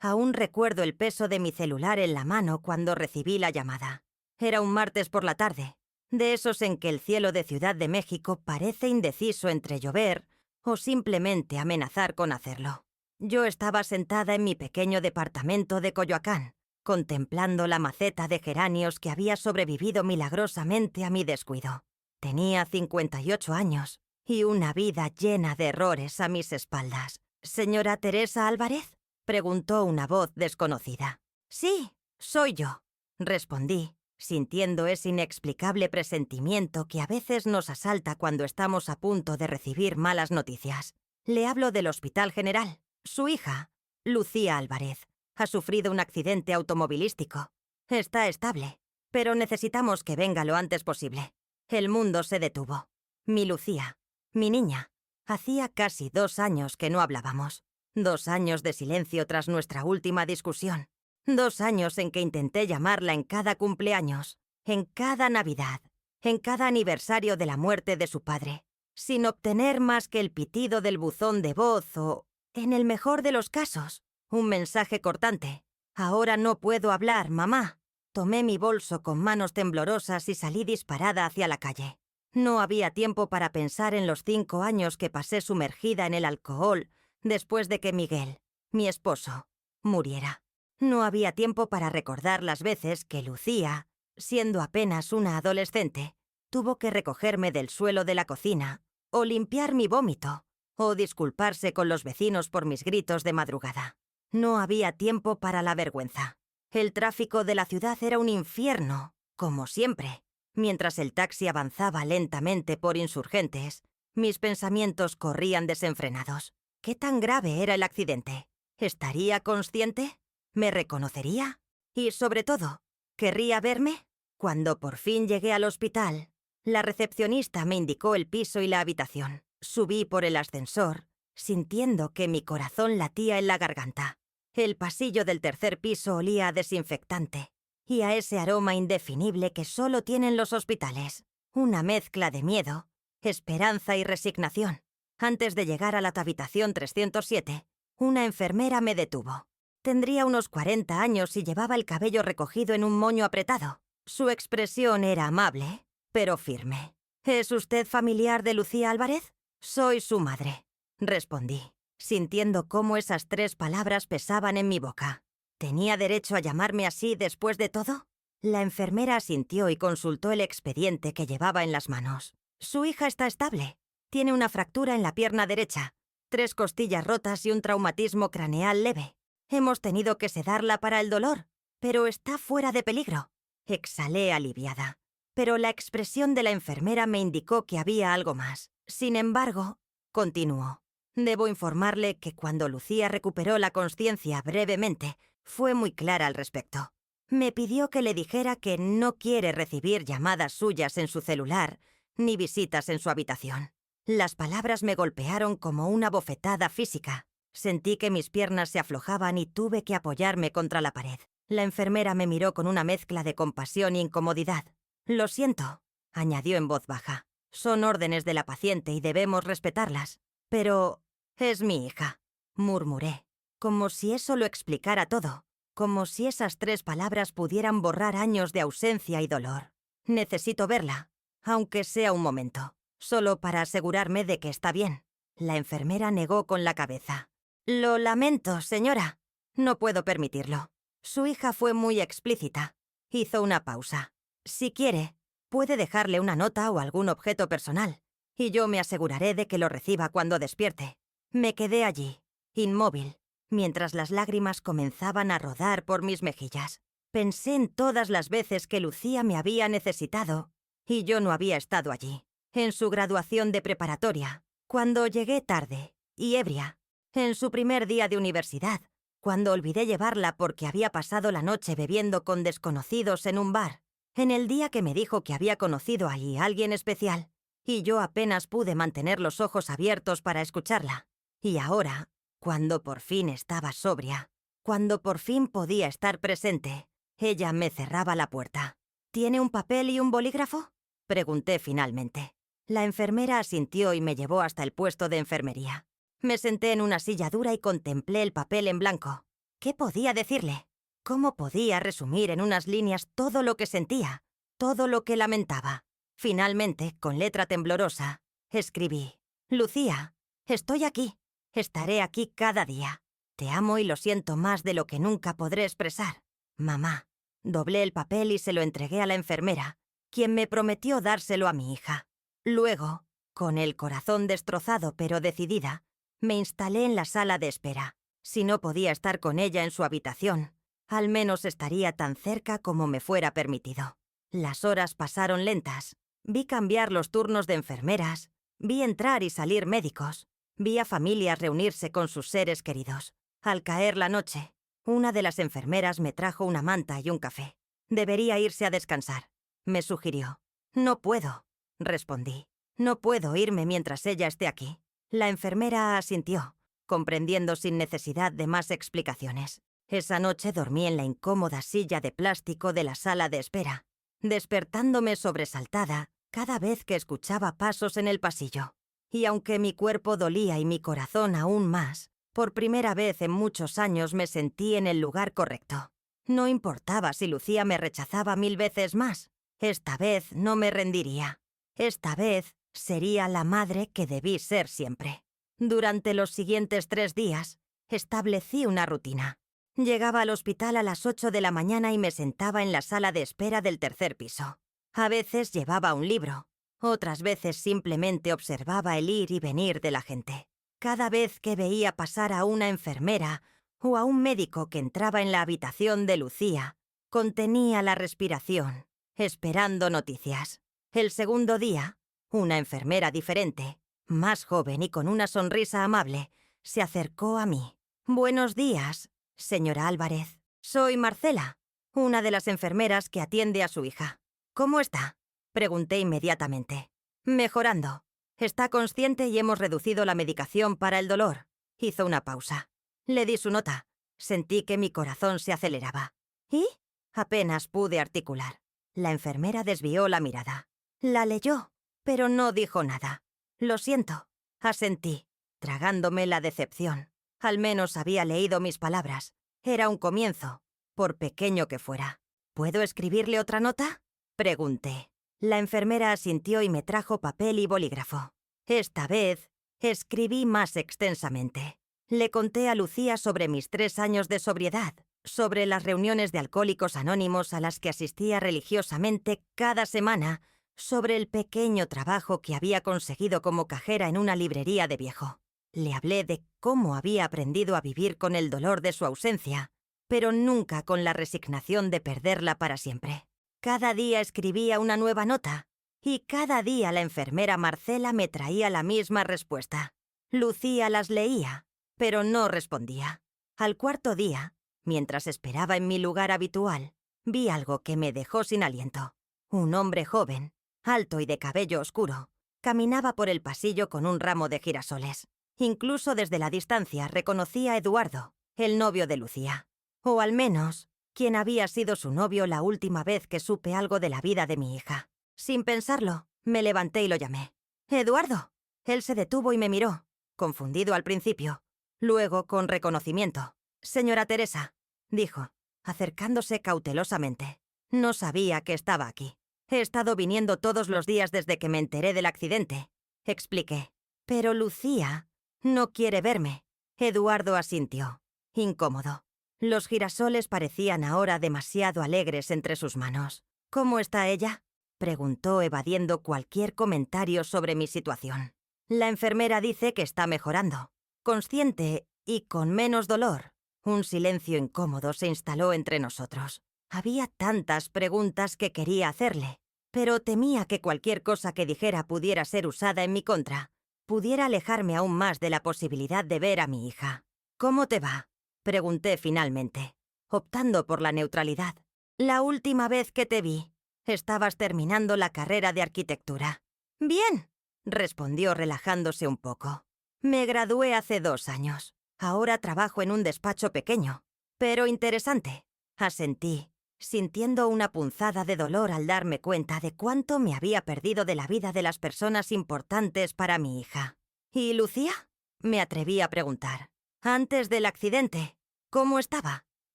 Aún recuerdo el peso de mi celular en la mano cuando recibí la llamada. Era un martes por la tarde, de esos en que el cielo de Ciudad de México parece indeciso entre llover o simplemente amenazar con hacerlo. Yo estaba sentada en mi pequeño departamento de Coyoacán, contemplando la maceta de geranios que había sobrevivido milagrosamente a mi descuido. Tenía 58 años y una vida llena de errores a mis espaldas. ¿Señora Teresa Álvarez?, preguntó una voz desconocida. Sí, soy yo, respondí, sintiendo ese inexplicable presentimiento que a veces nos asalta cuando estamos a punto de recibir malas noticias. Le hablo del Hospital General. Su hija, Lucía Álvarez, ha sufrido un accidente automovilístico. Está estable, pero necesitamos que venga lo antes posible. El mundo se detuvo. Mi Lucía, mi niña, hacía casi 2 años que no hablábamos. 2 años de silencio tras nuestra última discusión. 2 años en que intenté llamarla en cada cumpleaños, en cada Navidad, en cada aniversario de la muerte de su padre, sin obtener más que el pitido del buzón de voz o, en el mejor de los casos, un mensaje cortante. Ahora no puedo hablar, mamá. Tomé mi bolso con manos temblorosas y salí disparada hacia la calle. No había tiempo para pensar en los 5 años que pasé sumergida en el alcohol después de que Miguel, mi esposo, muriera. No había tiempo para recordar las veces que Lucía, siendo apenas una adolescente, tuvo que recogerme del suelo de la cocina, o limpiar mi vómito, o disculparse con los vecinos por mis gritos de madrugada. No había tiempo para la vergüenza. El tráfico de la ciudad era un infierno, como siempre. Mientras el taxi avanzaba lentamente por Insurgentes, mis pensamientos corrían desenfrenados. ¿Qué tan grave era el accidente? ¿Estaría consciente? ¿Me reconocería? Y, sobre todo, ¿querría verme? Cuando por fin llegué al hospital, la recepcionista me indicó el piso y la habitación. Subí por el ascensor, sintiendo que mi corazón latía en la garganta. El pasillo del 3er piso olía a desinfectante y a ese aroma indefinible que solo tienen los hospitales. Una mezcla de miedo, esperanza y resignación. Antes de llegar a la habitación 307, una enfermera me detuvo. Tendría unos 40 años y llevaba el cabello recogido en un moño apretado. Su expresión era amable, pero firme. ¿Es usted familiar de Lucía Álvarez? Soy su madre, respondí, sintiendo cómo esas 3 palabras pesaban en mi boca. ¿Tenía derecho a llamarme así después de todo? La enfermera asintió y consultó el expediente que llevaba en las manos. Su hija está estable. Tiene una fractura en la pierna derecha, 3 costillas rotas y un traumatismo craneal leve. Hemos tenido que sedarla para el dolor, pero está fuera de peligro. Exhalé aliviada, pero la expresión de la enfermera me indicó que había algo más. Sin embargo, continuó, debo informarle que cuando Lucía recuperó la consciencia brevemente, fue muy clara al respecto. Me pidió que le dijera que no quiere recibir llamadas suyas en su celular ni visitas en su habitación. Las palabras me golpearon como una bofetada física. Sentí que mis piernas se aflojaban y tuve que apoyarme contra la pared. La enfermera me miró con una mezcla de compasión e incomodidad. Lo siento, añadió en voz baja. Son órdenes de la paciente y debemos respetarlas. Pero es mi hija, murmuré, como si eso lo explicara todo, como si esas 3 palabras pudieran borrar años de ausencia y dolor. Necesito verla, aunque sea un momento, solo para asegurarme de que está bien. La enfermera negó con la cabeza. Lo lamento, señora. No puedo permitirlo. Su hija fue muy explícita. Hizo una pausa. Si quiere, puede dejarle una nota o algún objeto personal, y yo me aseguraré de que lo reciba cuando despierte. Me quedé allí, inmóvil, mientras las lágrimas comenzaban a rodar por mis mejillas. Pensé en todas las veces que Lucía me había necesitado, y yo no había estado allí. En su graduación de preparatoria, cuando llegué tarde y ebria, en su primer día de universidad, cuando olvidé llevarla porque había pasado la noche bebiendo con desconocidos en un bar, en el día que me dijo que había conocido allí a alguien especial, y yo apenas pude mantener los ojos abiertos para escucharla. Y ahora, cuando por fin estaba sobria, cuando por fin podía estar presente, ella me cerraba la puerta. ¿Tiene un papel y un bolígrafo?, pregunté finalmente. La enfermera asintió y me llevó hasta el puesto de enfermería. Me senté en una silla dura y contemplé el papel en blanco. ¿Qué podía decirle? ¿Cómo podía resumir en unas líneas todo lo que sentía, todo lo que lamentaba? Finalmente, con letra temblorosa, escribí: Lucía, estoy aquí. Estaré aquí cada día. Te amo y lo siento más de lo que nunca podré expresar. Mamá. Doblé el papel y se lo entregué a la enfermera, quien me prometió dárselo a mi hija. Luego, con el corazón destrozado pero decidida, me instalé en la sala de espera. Si no podía estar con ella en su habitación, al menos estaría tan cerca como me fuera permitido. Las horas pasaron lentas. Vi cambiar los turnos de enfermeras, vi entrar y salir médicos, vi a familias reunirse con sus seres queridos. Al caer la noche, una de las enfermeras me trajo una manta y un café. Debería irse a descansar, me sugirió. No puedo, respondí. No puedo irme mientras ella esté aquí. La enfermera asintió, comprendiendo sin necesidad de más explicaciones. Esa noche dormí en la incómoda silla de plástico de la sala de espera, despertándome sobresaltada cada vez que escuchaba pasos en el pasillo. Y aunque mi cuerpo dolía y mi corazón aún más, por primera vez en muchos años me sentí en el lugar correcto. No importaba si Lucía me rechazaba 1000 veces más. Esta vez no me rendiría. Esta vez sería la madre que debí ser siempre. Durante los siguientes 3 días, establecí una rutina. Llegaba al hospital a las 8 de la mañana y me sentaba en la sala de espera del 3er piso. A veces llevaba un libro, otras veces simplemente observaba el ir y venir de la gente. Cada vez que veía pasar a una enfermera o a un médico que entraba en la habitación de Lucía, contenía la respiración, esperando noticias. El segundo día, una enfermera diferente, más joven y con una sonrisa amable, se acercó a mí. «Buenos días, señora Álvarez. Soy Marcela, una de las enfermeras que atiende a su hija. ¿Cómo está?», pregunté inmediatamente. «Mejorando. Está consciente y hemos reducido la medicación para el dolor». Hizo una pausa. Le di su nota. Sentí que mi corazón se aceleraba. ¿Y? Apenas pude articular. La enfermera desvió la mirada. La leyó, pero no dijo nada. «Lo siento», asentí, tragándome la decepción. Al menos había leído mis palabras. Era un comienzo, por pequeño que fuera. «¿Puedo escribirle otra nota?», pregunté. La enfermera asintió y me trajo papel y bolígrafo. Esta vez, escribí más extensamente. Le conté a Lucía sobre mis 3 años de sobriedad, sobre las reuniones de Alcohólicos Anónimos a las que asistía religiosamente cada semana, sobre el pequeño trabajo que había conseguido como cajera en una librería de viejo. Le hablé de cómo había aprendido a vivir con el dolor de su ausencia, pero nunca con la resignación de perderla para siempre. Cada día escribía una nueva nota, y cada día la enfermera Marcela me traía la misma respuesta. Lucía las leía, pero no respondía. Al 4.º día, mientras esperaba en mi lugar habitual, vi algo que me dejó sin aliento. Un hombre joven, alto y de cabello oscuro, caminaba por el pasillo con un ramo de girasoles. Incluso desde la distancia reconocí a Eduardo, el novio de Lucía. O al menos, quien había sido su novio la última vez que supe algo de la vida de mi hija. Sin pensarlo, me levanté y lo llamé. «¡Eduardo!». Él se detuvo y me miró, confundido al principio, luego con reconocimiento. «Señora Teresa», dijo, acercándose cautelosamente. «No sabía que estaba aquí. He estado viniendo todos los días desde que me enteré del accidente», expliqué. «Pero Lucía no quiere verme». Eduardo asintió, incómodo. Los girasoles parecían ahora demasiado alegres entre sus manos. «¿Cómo está ella?», preguntó, evadiendo cualquier comentario sobre mi situación. «La enfermera dice que está mejorando, consciente y con menos dolor». Un silencio incómodo se instaló entre nosotros. Había tantas preguntas que quería hacerle, pero temía que cualquier cosa que dijera pudiera ser usada en mi contra, pudiera alejarme aún más de la posibilidad de ver a mi hija. «¿Cómo te va?», pregunté finalmente, optando por la neutralidad. «La última vez que te vi, estabas terminando la carrera de arquitectura». «Bien», respondió relajándose un poco. «Me gradué hace 2 años. Ahora trabajo en un despacho pequeño, pero interesante», asentí, sintiendo una punzada de dolor al darme cuenta de cuánto me había perdido de la vida de las personas importantes para mi hija. «¿Y Lucía?», me atreví a preguntar. «Antes del accidente, ¿Cómo estaba?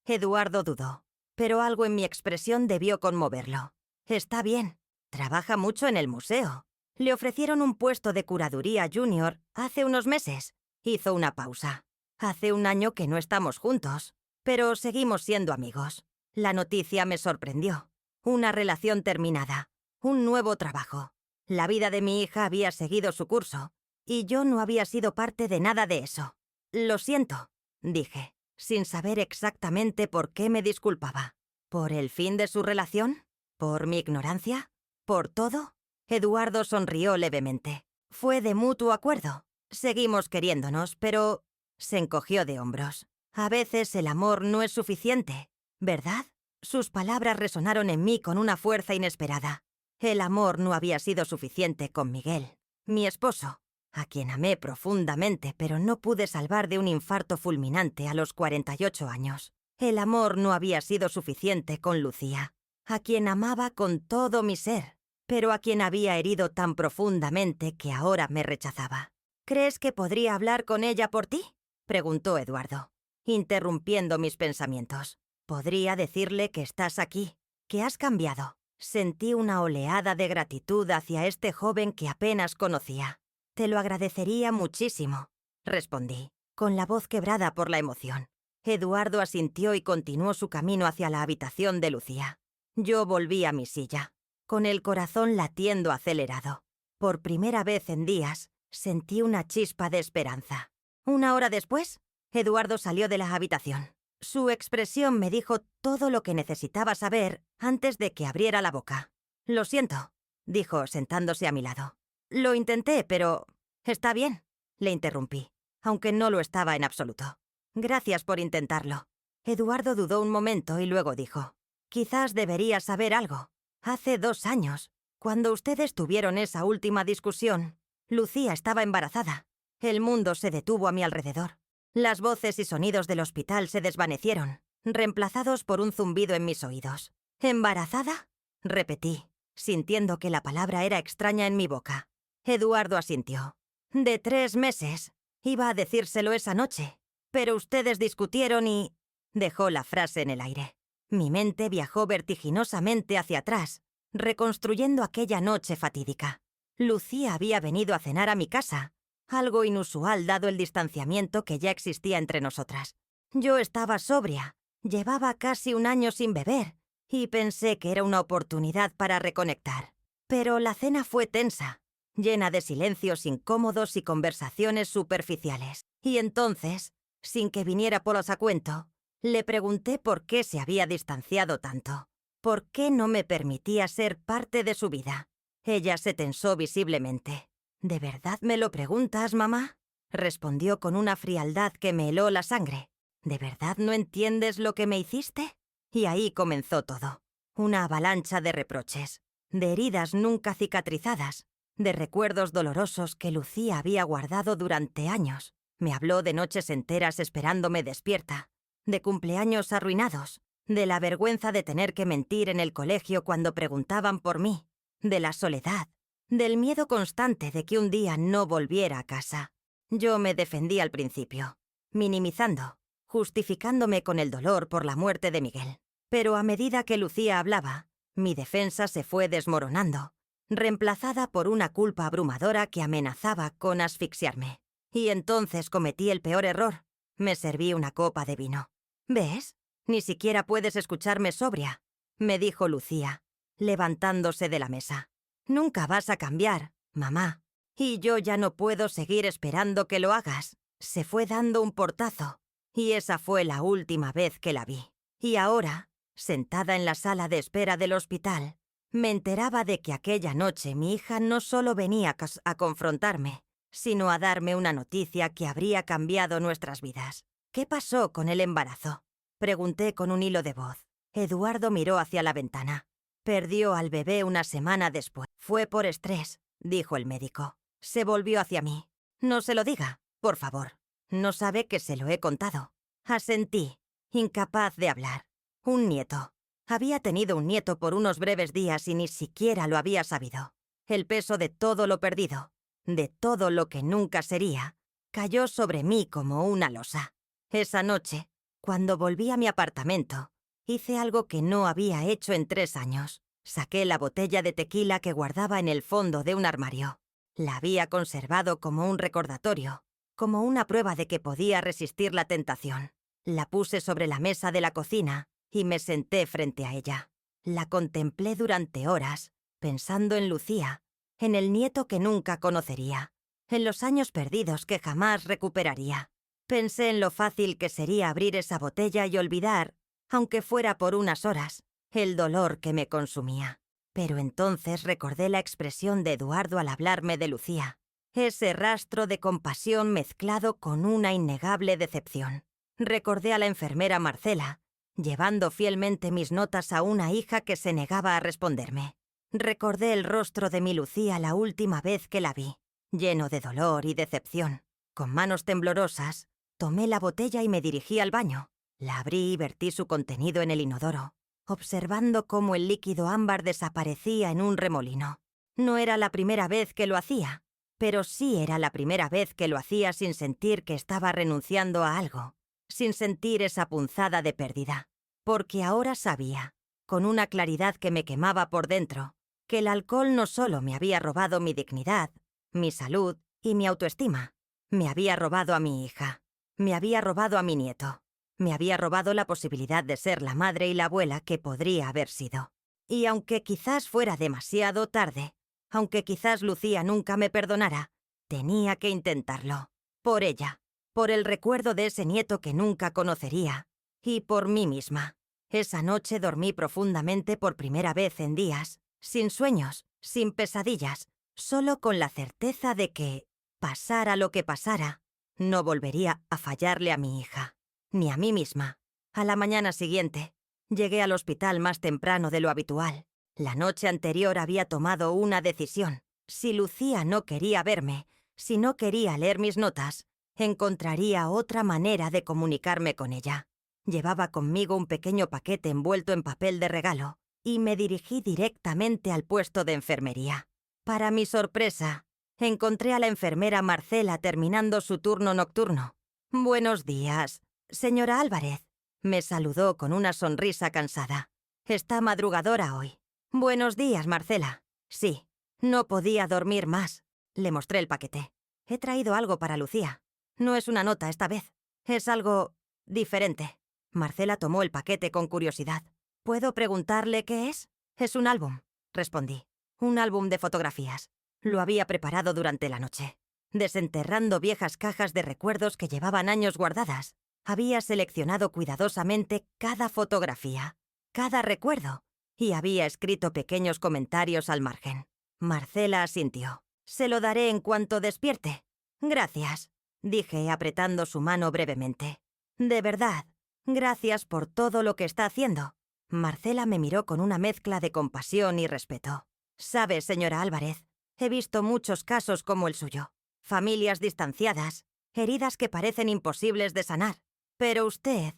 Eduardo dudó, pero algo en mi expresión debió conmoverlo. Está bien. Trabaja mucho en el museo. Le ofrecieron un puesto de curaduría junior hace unos meses. Hizo una pausa. Hace un año que no estamos juntos, pero seguimos siendo amigos. La noticia me sorprendió. Una relación terminada. Un nuevo trabajo. La vida de mi hija había seguido su curso, y yo no había sido parte de nada de eso. Lo siento, dije, sin saber exactamente por qué me disculpaba. ¿Por el fin de su relación? ¿Por mi ignorancia? ¿Por todo? Eduardo sonrió levemente. Fue de mutuo acuerdo. Seguimos queriéndonos, pero... Se encogió de hombros. A veces el amor no es suficiente, ¿verdad? Sus palabras resonaron en mí con una fuerza inesperada. El amor no había sido suficiente con Miguel, mi esposo, a quien amé profundamente, pero no pude salvar de un infarto fulminante a los 48 años. El amor no había sido suficiente con Lucía, a quien amaba con todo mi ser, pero a quien había herido tan profundamente que ahora me rechazaba. ¿Crees que podría hablar con ella por ti?, preguntó Eduardo, interrumpiendo mis pensamientos. Podría decirle que estás aquí, que has cambiado. Sentí una oleada de gratitud hacia este joven que apenas conocía. Te lo agradecería muchísimo, respondí, con la voz quebrada por la emoción. Eduardo asintió y continuó su camino hacia la habitación de Lucía. Yo volví a mi silla, con el corazón latiendo acelerado. Por primera vez en días, sentí una chispa de esperanza. Una hora después, Eduardo salió de la habitación. Su expresión me dijo todo lo que necesitaba saber antes de que abriera la boca. Lo siento, dijo sentándose a mi lado. Lo intenté, pero... Está bien, le interrumpí, aunque no lo estaba en absoluto. Gracias por intentarlo. Eduardo dudó un momento y luego dijo, quizás deberías saber algo. Hace 2 años, cuando ustedes tuvieron esa última discusión, Lucía estaba embarazada. El mundo se detuvo a mi alrededor. Las voces y sonidos del hospital se desvanecieron, reemplazados por un zumbido en mis oídos. ¿Embarazada?, repetí, sintiendo que la palabra era extraña en mi boca. Eduardo asintió. De 3 meses. Iba a decírselo esa noche, pero ustedes discutieron y... Dejó la frase en el aire. Mi mente viajó vertiginosamente hacia atrás, reconstruyendo aquella noche fatídica. Lucía había venido a cenar a mi casa, algo inusual dado el distanciamiento que ya existía entre nosotras. Yo estaba sobria, llevaba casi 1 año sin beber, y pensé que era una oportunidad para reconectar. Pero la cena fue tensa, llena de silencios incómodos y conversaciones superficiales. Y entonces, sin que viniera por a cuento, le pregunté por qué se había distanciado tanto. ¿Por qué no me permitía ser parte de su vida? Ella se tensó visiblemente. ¿De verdad me lo preguntas, mamá?, respondió con una frialdad que me heló la sangre. ¿De verdad no entiendes lo que me hiciste? Y ahí comenzó todo. Una avalancha de reproches, de heridas nunca cicatrizadas, de recuerdos dolorosos que Lucía había guardado durante años. Me habló de noches enteras esperándome despierta, de cumpleaños arruinados, de la vergüenza de tener que mentir en el colegio cuando preguntaban por mí, de la soledad, del miedo constante de que un día no volviera a casa. Yo me defendí al principio, minimizando, justificándome con el dolor por la muerte de Miguel. Pero a medida que Lucía hablaba, mi defensa se fue desmoronando, reemplazada por una culpa abrumadora que amenazaba con asfixiarme. Y entonces cometí el peor error. Me serví una copa de vino. ¿Ves? Ni siquiera puedes escucharme sobria, me dijo Lucía, levantándose de la mesa. Nunca vas a cambiar, mamá. Y yo ya no puedo seguir esperando que lo hagas. Se fue dando un portazo, y esa fue la última vez que la vi. Y ahora, sentada en la sala de espera del hospital, me enteraba de que aquella noche mi hija no solo venía a confrontarme, sino a darme una noticia que habría cambiado nuestras vidas. ¿Qué pasó con el embarazo?, pregunté con un hilo de voz. Eduardo miró hacia la ventana. Perdió al bebé 1 semana después. Fue por estrés, dijo el médico. Se volvió hacia mí. No se lo diga, por favor. No sabe que se lo he contado. Asentí, incapaz de hablar. Un nieto. Había tenido un nieto por unos breves días y ni siquiera lo había sabido. El peso de todo lo perdido, de todo lo que nunca sería, cayó sobre mí como una losa. Esa noche, Cuando volví a mi apartamento, hice algo que no había hecho en 3 años. Saqué la botella de tequila que guardaba en el fondo de un armario. La había conservado como un recordatorio, como una prueba de que podía resistir la tentación. La puse sobre la mesa de la cocina y me senté frente a ella. La contemplé durante horas, pensando en Lucía, en el nieto que nunca conocería, en los años perdidos que jamás recuperaría. Pensé en lo fácil que sería abrir esa botella y olvidar, aunque fuera por unas horas, el dolor que me consumía. Pero entonces recordé la expresión de Eduardo al hablarme de Lucía, ese rastro de compasión mezclado con una innegable decepción. Recordé a la enfermera Marcela, llevando fielmente mis notas a una hija que se negaba a responderme. Recordé el rostro de mi Lucía la última vez que la vi, lleno de dolor y decepción. Con manos temblorosas, tomé la botella y me dirigí al baño. La abrí y vertí su contenido en el inodoro, observando cómo el líquido ámbar desaparecía en un remolino. No era la primera vez que lo hacía, pero sí era la primera vez que lo hacía sin sentir que estaba renunciando a algo, sin sentir esa punzada de pérdida. Porque ahora sabía, con una claridad que me quemaba por dentro, que el alcohol no solo me había robado mi dignidad, mi salud y mi autoestima, me había robado a mi hija, me había robado a mi nieto. Me había robado la posibilidad de ser la madre y la abuela que podría haber sido. Y aunque quizás fuera demasiado tarde, aunque quizás Lucía nunca me perdonara, tenía que intentarlo. Por ella, por el recuerdo de ese nieto que nunca conocería, y por mí misma. Esa noche dormí profundamente por primera vez en días, sin sueños, sin pesadillas, solo con la certeza de que, pasara lo que pasara, no volvería a fallarle a mi hija. Ni a mí misma. A la mañana siguiente, llegué al hospital más temprano de lo habitual. La noche anterior había tomado una decisión. Si Lucía no quería verme, si no quería leer mis notas, encontraría otra manera de comunicarme con ella. Llevaba conmigo un pequeño paquete envuelto en papel de regalo y me dirigí directamente al puesto de enfermería. Para mi sorpresa, encontré a la enfermera Marcela terminando su turno nocturno. «Buenos días, señora Álvarez», me saludó con una sonrisa cansada. «Está madrugadora hoy». «Buenos días, Marcela». «Sí, no podía dormir más». Le mostré el paquete. «He traído algo para Lucía. No es una nota esta vez. Es algo diferente». Marcela tomó el paquete con curiosidad. «¿Puedo preguntarle qué es?» «Es un álbum», respondí. «Un álbum de fotografías. Lo había preparado durante la noche. Desenterrando viejas cajas de recuerdos que llevaban años guardadas, había seleccionado cuidadosamente cada fotografía, cada recuerdo, y había escrito pequeños comentarios al margen». Marcela asintió. «Se lo daré en cuanto despierte». «Gracias», dije apretando su mano brevemente. «De verdad, gracias por todo lo que está haciendo». Marcela me miró con una mezcla de compasión y respeto. «Sabe, señora Álvarez, he visto muchos casos como el suyo. Familias distanciadas, heridas que parecen imposibles de sanar. Pero usted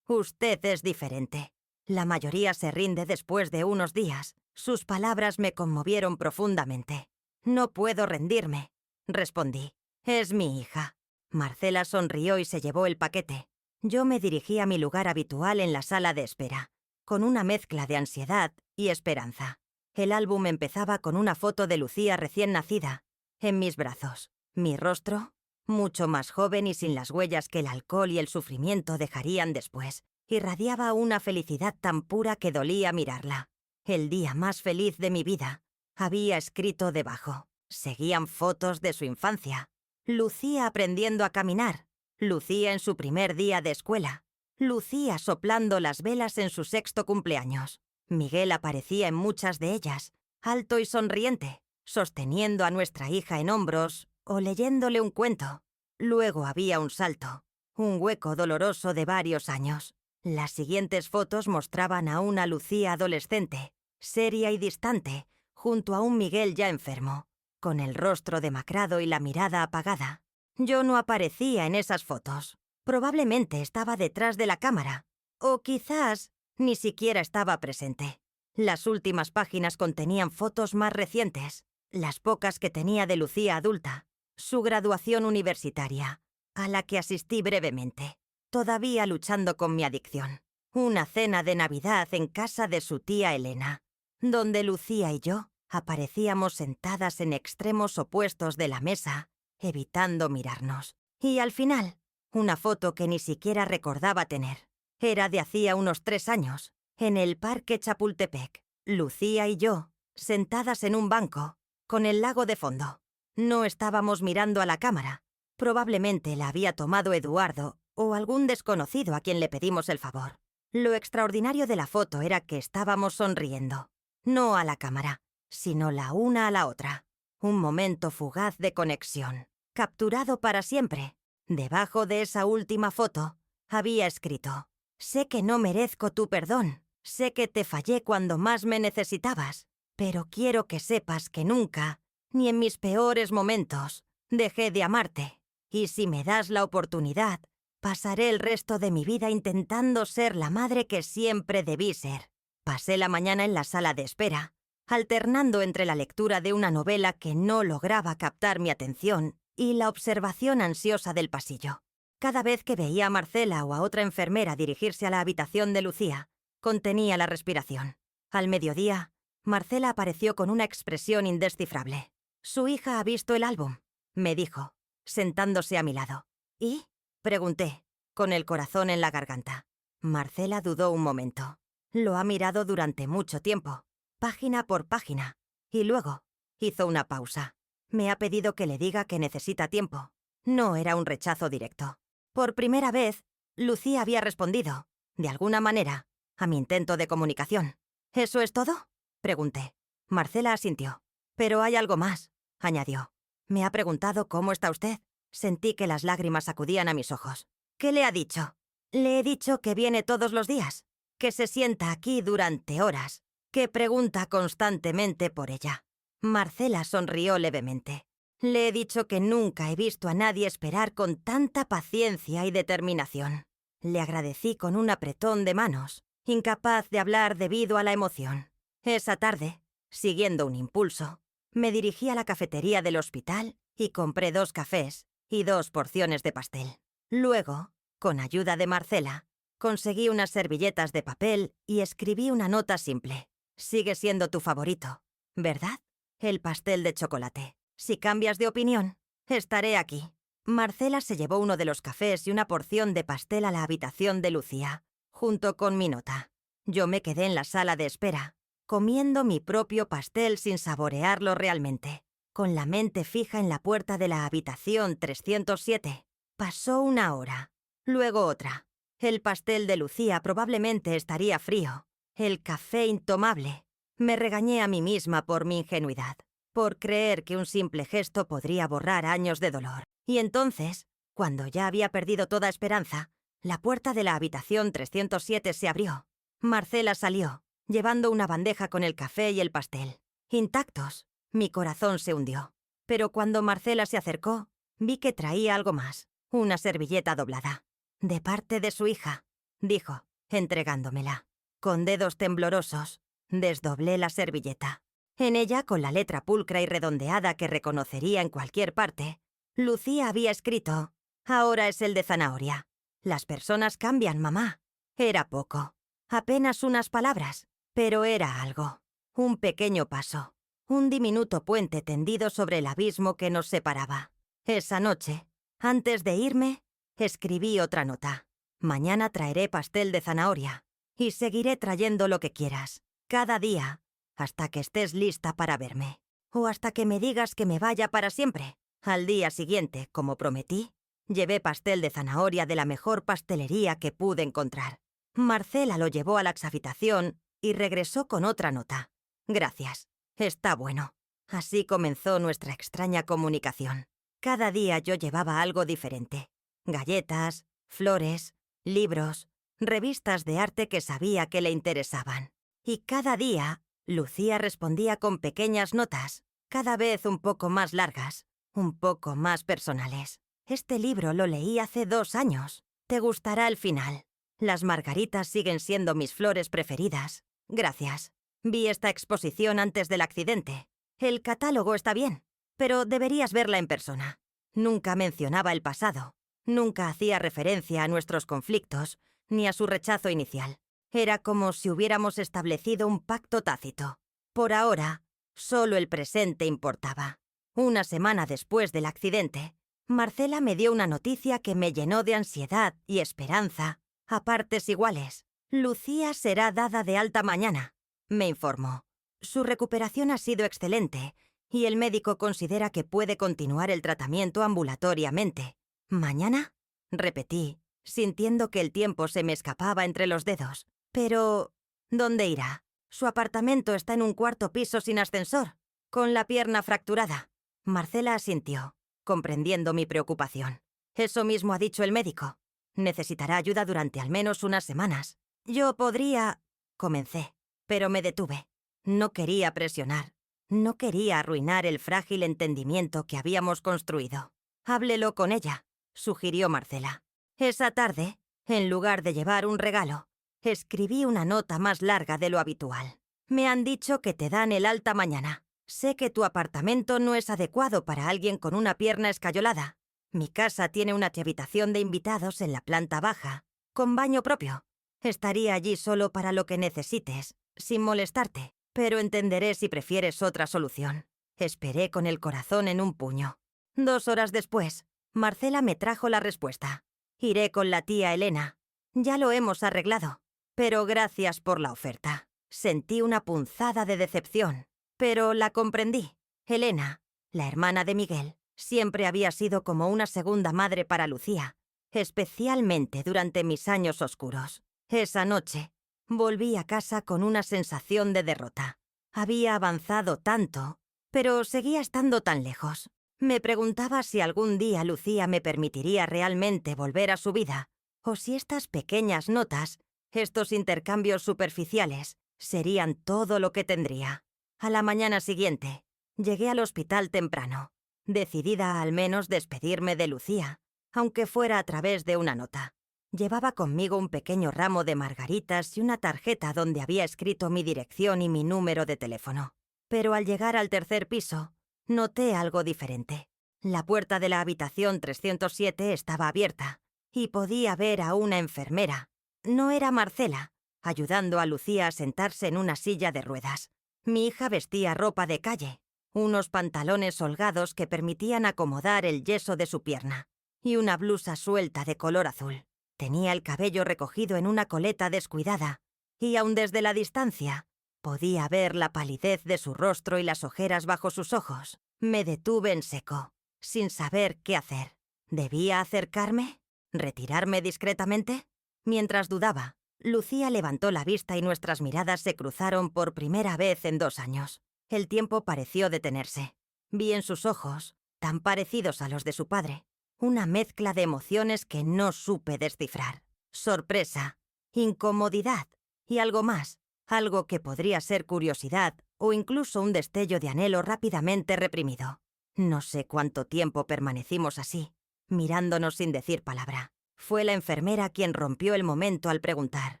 es diferente. La mayoría se rinde después de unos días. Sus palabras me conmovieron profundamente. «No puedo rendirme», respondí. «Es mi hija». Marcela sonrió y se llevó el paquete. Yo me dirigí a mi lugar habitual en la sala de espera, con una mezcla de ansiedad y esperanza. El álbum empezaba con una foto de Lucía recién nacida, en mis brazos. Mi rostro, mucho más joven y sin las huellas que el alcohol y el sufrimiento dejarían después, irradiaba una felicidad tan pura que dolía mirarla. El día más feliz de mi vida. Había escrito debajo. Seguían fotos de su infancia. Lucía aprendiendo a caminar. Lucía en su primer día de escuela. Lucía soplando las velas en su 6º cumpleaños. Miguel aparecía en muchas de ellas, alto y sonriente, sosteniendo a nuestra hija en hombros o leyéndole un cuento. Luego había un salto, un hueco doloroso de varios años. Las siguientes fotos mostraban a una Lucía adolescente, seria y distante, junto a un Miguel ya enfermo, con el rostro demacrado y la mirada apagada. Yo no aparecía en esas fotos. Probablemente estaba detrás de la cámara, o quizás ni siquiera estaba presente. Las últimas páginas contenían fotos más recientes, las pocas que tenía de Lucía adulta, su graduación universitaria, a la que asistí brevemente. todavía luchando con mi adicción. Una cena de Navidad en casa de su tía Elena, donde Lucía y yo aparecíamos sentadas en extremos opuestos de la mesa, evitando mirarnos. Y al final, una foto que ni siquiera recordaba tener. Era de hacía unos 3 años, en el Parque Chapultepec. Lucía y yo, sentadas en un banco, con el lago de fondo. No estábamos mirando a la cámara. Probablemente la había tomado Eduardo o algún desconocido a quien le pedimos el favor. Lo extraordinario de la foto era que estábamos sonriendo. No a la cámara, sino la una a la otra. Un momento fugaz de conexión, capturado para siempre. Debajo de esa última foto, había escrito: «Sé que no merezco tu perdón, sé que te fallé cuando más me necesitabas, pero quiero que sepas que nunca, ni en mis peores momentos, dejé de amarte. Y si me das la oportunidad, pasaré el resto de mi vida intentando ser la madre que siempre debí ser». Pasé la mañana en la sala de espera, alternando entre la lectura de una novela que no lograba captar mi atención y la observación ansiosa del pasillo. Cada vez que veía a Marcela o a otra enfermera dirigirse a la habitación de Lucía, contenía la respiración. Al mediodía, Marcela apareció con una expresión indescifrable. «Su hija ha visto el álbum», me dijo, sentándose a mi lado. «¿Y?», pregunté, con el corazón en la garganta. Marcela dudó un momento. Lo ha mirado durante mucho tiempo, página por página, y luego hizo una pausa. Me ha pedido que le diga que necesita tiempo. No era un rechazo directo. Por primera vez, Lucía había respondido, de alguna manera, a mi intento de comunicación. «¿Eso es todo?», pregunté. Marcela asintió. «Pero hay algo más», añadió. «Me ha preguntado cómo está usted». Sentí que las lágrimas acudían a mis ojos. «¿Qué le ha dicho?». «Le he dicho que viene todos los días, que se sienta aquí durante horas, que pregunta constantemente por ella». Marcela sonrió levemente. «Le he dicho que nunca he visto a nadie esperar con tanta paciencia y determinación». Le agradecí con un apretón de manos, incapaz de hablar debido a la emoción. Esa tarde, siguiendo un impulso, me dirigí a la cafetería del hospital y compré 2 cafés y 2 porciones de pastel. Luego, con ayuda de Marcela, conseguí unas servilletas de papel y escribí una nota simple. «Sigue siendo tu favorito, ¿verdad? El pastel de chocolate. Si cambias de opinión, estaré aquí». Marcela se llevó uno de los cafés y una porción de pastel a la habitación de Lucía, junto con mi nota. Yo me quedé en la sala de espera, comiendo mi propio pastel sin saborearlo realmente, con la mente fija en la puerta de la habitación 307. Pasó 1 hora, luego otra. El pastel de Lucía probablemente estaría frío. El café intomable. Me regañé a mí misma por mi ingenuidad, por creer que un simple gesto podría borrar años de dolor. Y entonces, cuando ya había perdido toda esperanza, la puerta de la habitación 307 se abrió. Marcela salió, llevando una bandeja con el café y el pastel. Intactos. Mi corazón se hundió. Pero cuando Marcela se acercó, vi que traía algo más. Una servilleta doblada. «De parte de su hija», dijo, entregándomela. Con dedos temblorosos, desdoblé la servilleta. En ella, con la letra pulcra y redondeada que reconocería en cualquier parte, Lucía había escrito: «Ahora es el de zanahoria. Las personas cambian, mamá». Era poco. Apenas unas palabras, pero era algo. Un pequeño paso. Un diminuto puente tendido sobre el abismo que nos separaba. Esa noche, antes de irme, escribí otra nota. «Mañana traeré pastel de zanahoria. Y seguiré trayendo lo que quieras, cada día, hasta que estés lista para verme. O hasta que me digas que me vaya para siempre». Al día siguiente, como prometí, llevé pastel de zanahoria de la mejor pastelería que pude encontrar. Marcela lo llevó a la habitación y regresó con otra nota. «Gracias. Está bueno». Así comenzó nuestra extraña comunicación. Cada día yo llevaba algo diferente. Galletas, flores, libros, revistas de arte que sabía que le interesaban. Y cada día, Lucía respondía con pequeñas notas, cada vez un poco más largas, un poco más personales. «Este libro lo leí hace 2 años. Te gustará el final. Las margaritas siguen siendo mis flores preferidas. Gracias. Vi esta exposición antes del accidente. El catálogo está bien, pero deberías verla en persona». Nunca mencionaba el pasado, Nunca hacía referencia a nuestros conflictos ni a su rechazo inicial. Era como si hubiéramos establecido un pacto tácito. Por ahora, solo el presente importaba. Una semana después del accidente, Marcela me dio una noticia que me llenó de ansiedad y esperanza, a partes iguales. Lucía será dada de alta mañana, me informó. Su recuperación ha sido excelente y el médico considera que puede continuar el tratamiento ambulatoriamente. ¿Mañana?, repetí, sintiendo que el tiempo se me escapaba entre los dedos. Pero, ¿dónde irá? Su apartamento está en un cuarto piso sin ascensor, con la pierna fracturada. Marcela asintió, comprendiendo mi preocupación. Eso mismo ha dicho el médico. Necesitará ayuda durante al menos unas semanas. Yo podría... comencé, pero me detuve. No quería presionar. No quería arruinar el frágil entendimiento que habíamos construido. Háblelo con ella, sugirió Marcela. Esa tarde, en lugar de llevar un regalo, escribí una nota más larga de lo habitual. Me han dicho que te dan el alta mañana. Sé que tu apartamento no es adecuado para alguien con una pierna escayolada. Mi casa tiene una habitación de invitados en la planta baja, con baño propio. Estaría allí solo para lo que necesites, sin molestarte, pero entenderé si prefieres otra solución. Esperé con el corazón en un puño. 2 horas después, Marcela me trajo la respuesta. Iré con la tía Elena. Ya lo hemos arreglado. Pero gracias por la oferta. Sentí una punzada de decepción, pero la comprendí. Elena, la hermana de Miguel, siempre había sido como una segunda madre para Lucía, especialmente durante mis años oscuros. Esa noche, volví a casa con una sensación de derrota. Había avanzado tanto, pero seguía estando tan lejos. Me preguntaba si algún día Lucía me permitiría realmente volver a su vida, o si estas pequeñas notas, estos intercambios superficiales, serían todo lo que tendría. A la mañana siguiente, llegué al hospital temprano, decidida a al menos despedirme de Lucía, aunque fuera a través de una nota. Llevaba conmigo un pequeño ramo de margaritas y una tarjeta donde había escrito mi dirección y mi número de teléfono. Pero al llegar al 3er piso, noté algo diferente. La puerta de la habitación 307 estaba abierta y podía ver a una enfermera. No era Marcela, ayudando a Lucía a sentarse en una silla de ruedas. Mi hija vestía ropa de calle, unos pantalones holgados que permitían acomodar el yeso de su pierna, y una blusa suelta de color azul. Tenía el cabello recogido en una coleta descuidada, y aun desde la distancia, podía ver la palidez de su rostro y las ojeras bajo sus ojos. Me detuve en seco, sin saber qué hacer. ¿Debía acercarme? ¿Retirarme discretamente? Mientras dudaba, Lucía levantó la vista y nuestras miradas se cruzaron por primera vez en 2 años. El tiempo pareció detenerse. Vi en sus ojos, tan parecidos a los de su padre, una mezcla de emociones que no supe descifrar. Sorpresa, incomodidad y algo más, algo que podría ser curiosidad o incluso un destello de anhelo rápidamente reprimido. No sé cuánto tiempo permanecimos así, mirándonos sin decir palabra. Fue la enfermera quien rompió el momento al preguntar: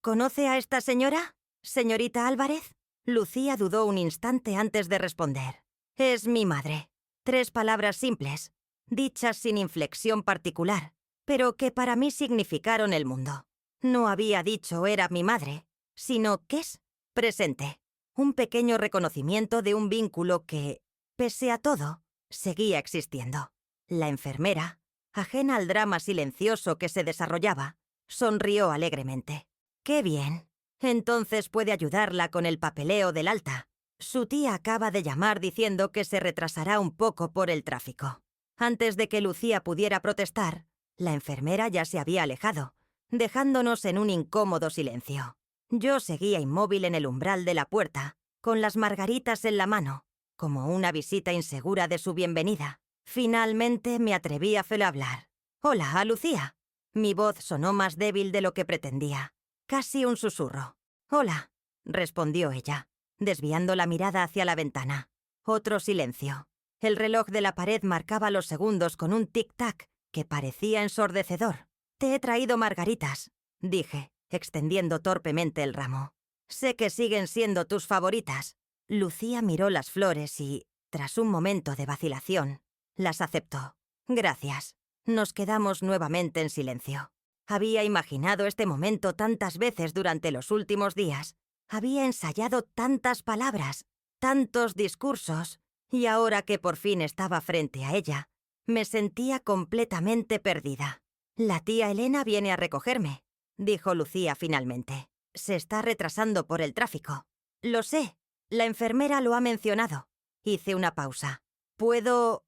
¿Conoce a esta señora, señorita Álvarez? Lucía dudó un instante antes de responder. Es mi madre. 3 palabras simples, dichas sin inflexión particular, pero que para mí significaron el mundo. No había dicho era mi madre, sino que es presente. Un pequeño reconocimiento de un vínculo que, pese a todo, seguía existiendo. La enfermera, ajena al drama silencioso que se desarrollaba, sonrió alegremente. ¡Qué bien! Entonces puede ayudarla con el papeleo del alta. Su tía acaba de llamar diciendo que se retrasará un poco por el tráfico. Antes de que Lucía pudiera protestar, la enfermera ya se había alejado, dejándonos en un incómodo silencio. Yo seguía inmóvil en el umbral de la puerta, con las margaritas en la mano, como una visita insegura de su bienvenida. Finalmente me atreví a hablar. «Hola, Lucía». Mi voz sonó más débil de lo que pretendía, casi un susurro. «Hola», respondió ella, desviando la mirada hacia la ventana. Otro silencio. El reloj de la pared marcaba los segundos con un tic-tac que parecía ensordecedor. «Te he traído margaritas», dije, extendiendo torpemente el ramo. «Sé que siguen siendo tus favoritas». Lucía miró las flores y, tras un momento de vacilación, las aceptó. «Gracias». Nos quedamos nuevamente en silencio. Había imaginado este momento tantas veces durante los últimos días. Había ensayado tantas palabras, tantos discursos, y ahora que por fin estaba frente a ella, me sentía completamente perdida. «La tía Elena viene a recogerme», dijo Lucía finalmente. «Se está retrasando por el tráfico». «Lo sé. La enfermera lo ha mencionado». Hice una pausa. ¿Puedo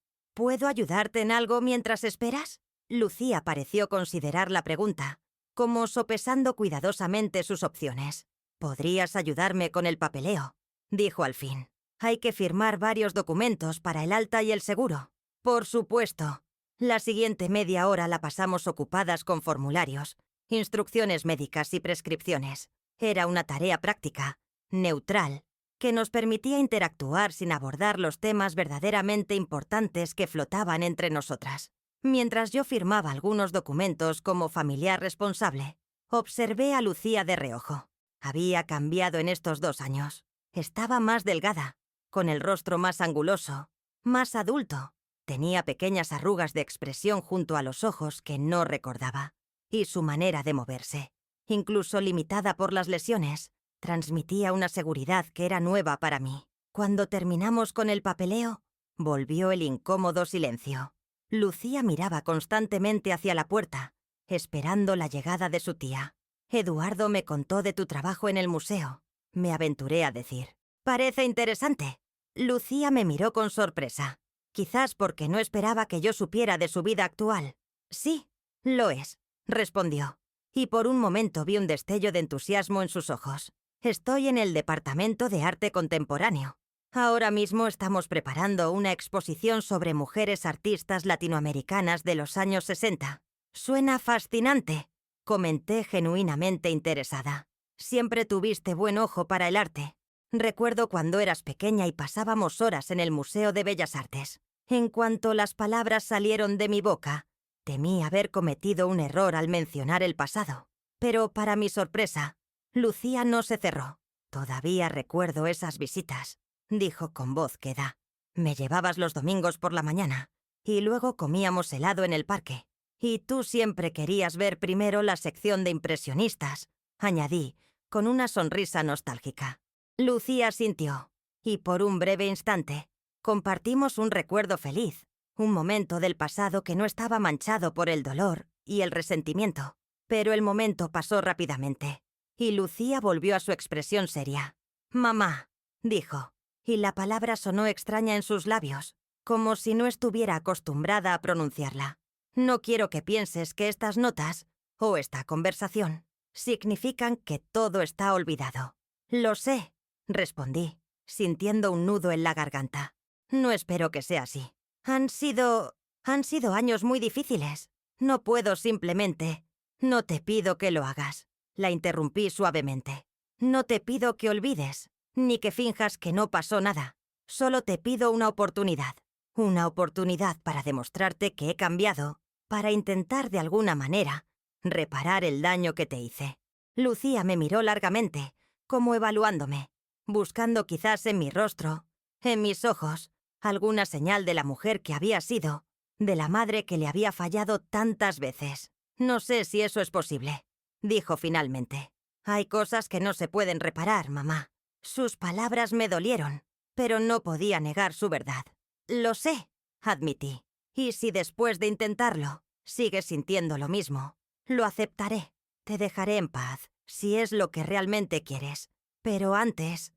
ayudarte en algo mientras esperas?» Lucía pareció considerar la pregunta, como sopesando cuidadosamente sus opciones. «Podrías ayudarme con el papeleo», dijo al fin. «Hay que firmar varios documentos para el alta y el seguro». «Por supuesto». La siguiente media hora la pasamos ocupadas con formularios, instrucciones médicas y prescripciones. Era una tarea práctica, neutral, que nos permitía interactuar sin abordar los temas verdaderamente importantes que flotaban entre nosotras. Mientras yo firmaba algunos documentos como familiar responsable, observé a Lucía de reojo. Había cambiado en estos 2 años. Estaba más delgada, con el rostro más anguloso, más adulto. Tenía pequeñas arrugas de expresión junto a los ojos que no recordaba. Y su manera de moverse, incluso limitada por las lesiones, transmitía una seguridad que era nueva para mí. Cuando terminamos con el papeleo, volvió el incómodo silencio. Lucía miraba constantemente hacia la puerta, esperando la llegada de su tía. «Eduardo me contó de tu trabajo en el museo», me aventuré a decir. «Parece interesante». Lucía me miró con sorpresa, quizás porque no esperaba que yo supiera de su vida actual. «Sí, lo es», respondió, y por un momento vi un destello de entusiasmo en sus ojos. «Estoy en el Departamento de Arte Contemporáneo. Ahora mismo estamos preparando una exposición sobre mujeres artistas latinoamericanas de los años 60. Suena fascinante», comenté genuinamente interesada. «Siempre tuviste buen ojo para el arte. Recuerdo cuando eras pequeña y pasábamos horas en el Museo de Bellas Artes. En cuanto las palabras salieron de mi boca, temí haber cometido un error al mencionar el pasado. Pero para mi sorpresa, Lucía no se cerró. Todavía recuerdo esas visitas», dijo con voz queda. «Me llevabas los domingos por la mañana y luego comíamos helado en el parque. Y tú siempre querías ver primero la sección de impresionistas», añadí, con una sonrisa nostálgica. Lucía sintió, y por un breve instante, compartimos un recuerdo feliz, un momento del pasado que no estaba manchado por el dolor y el resentimiento. Pero el momento pasó rápidamente, y Lucía volvió a su expresión seria. «Mamá», dijo, y la palabra sonó extraña en sus labios, como si no estuviera acostumbrada a pronunciarla. «No quiero que pienses que estas notas, o esta conversación, significan que todo está olvidado». «Lo sé», respondí, sintiendo un nudo en la garganta. «No espero que sea así. Han sido años muy difíciles. No puedo simplemente». «No te pido que lo hagas», la interrumpí suavemente. «No te pido que olvides, ni que finjas que no pasó nada. Solo te pido una oportunidad para demostrarte que he cambiado, para intentar de alguna manera reparar el daño que te hice». Lucía me miró largamente, como evaluándome, buscando quizás en mi rostro, en mis ojos, alguna señal de la mujer que había sido, de la madre que le había fallado tantas veces. «No sé si eso es posible», dijo finalmente. «Hay cosas que no se pueden reparar, mamá». Sus palabras me dolieron, pero no podía negar su verdad. «Lo sé», admití. «Y si después de intentarlo, sigues sintiendo lo mismo, lo aceptaré. Te dejaré en paz, si es lo que realmente quieres. Pero antes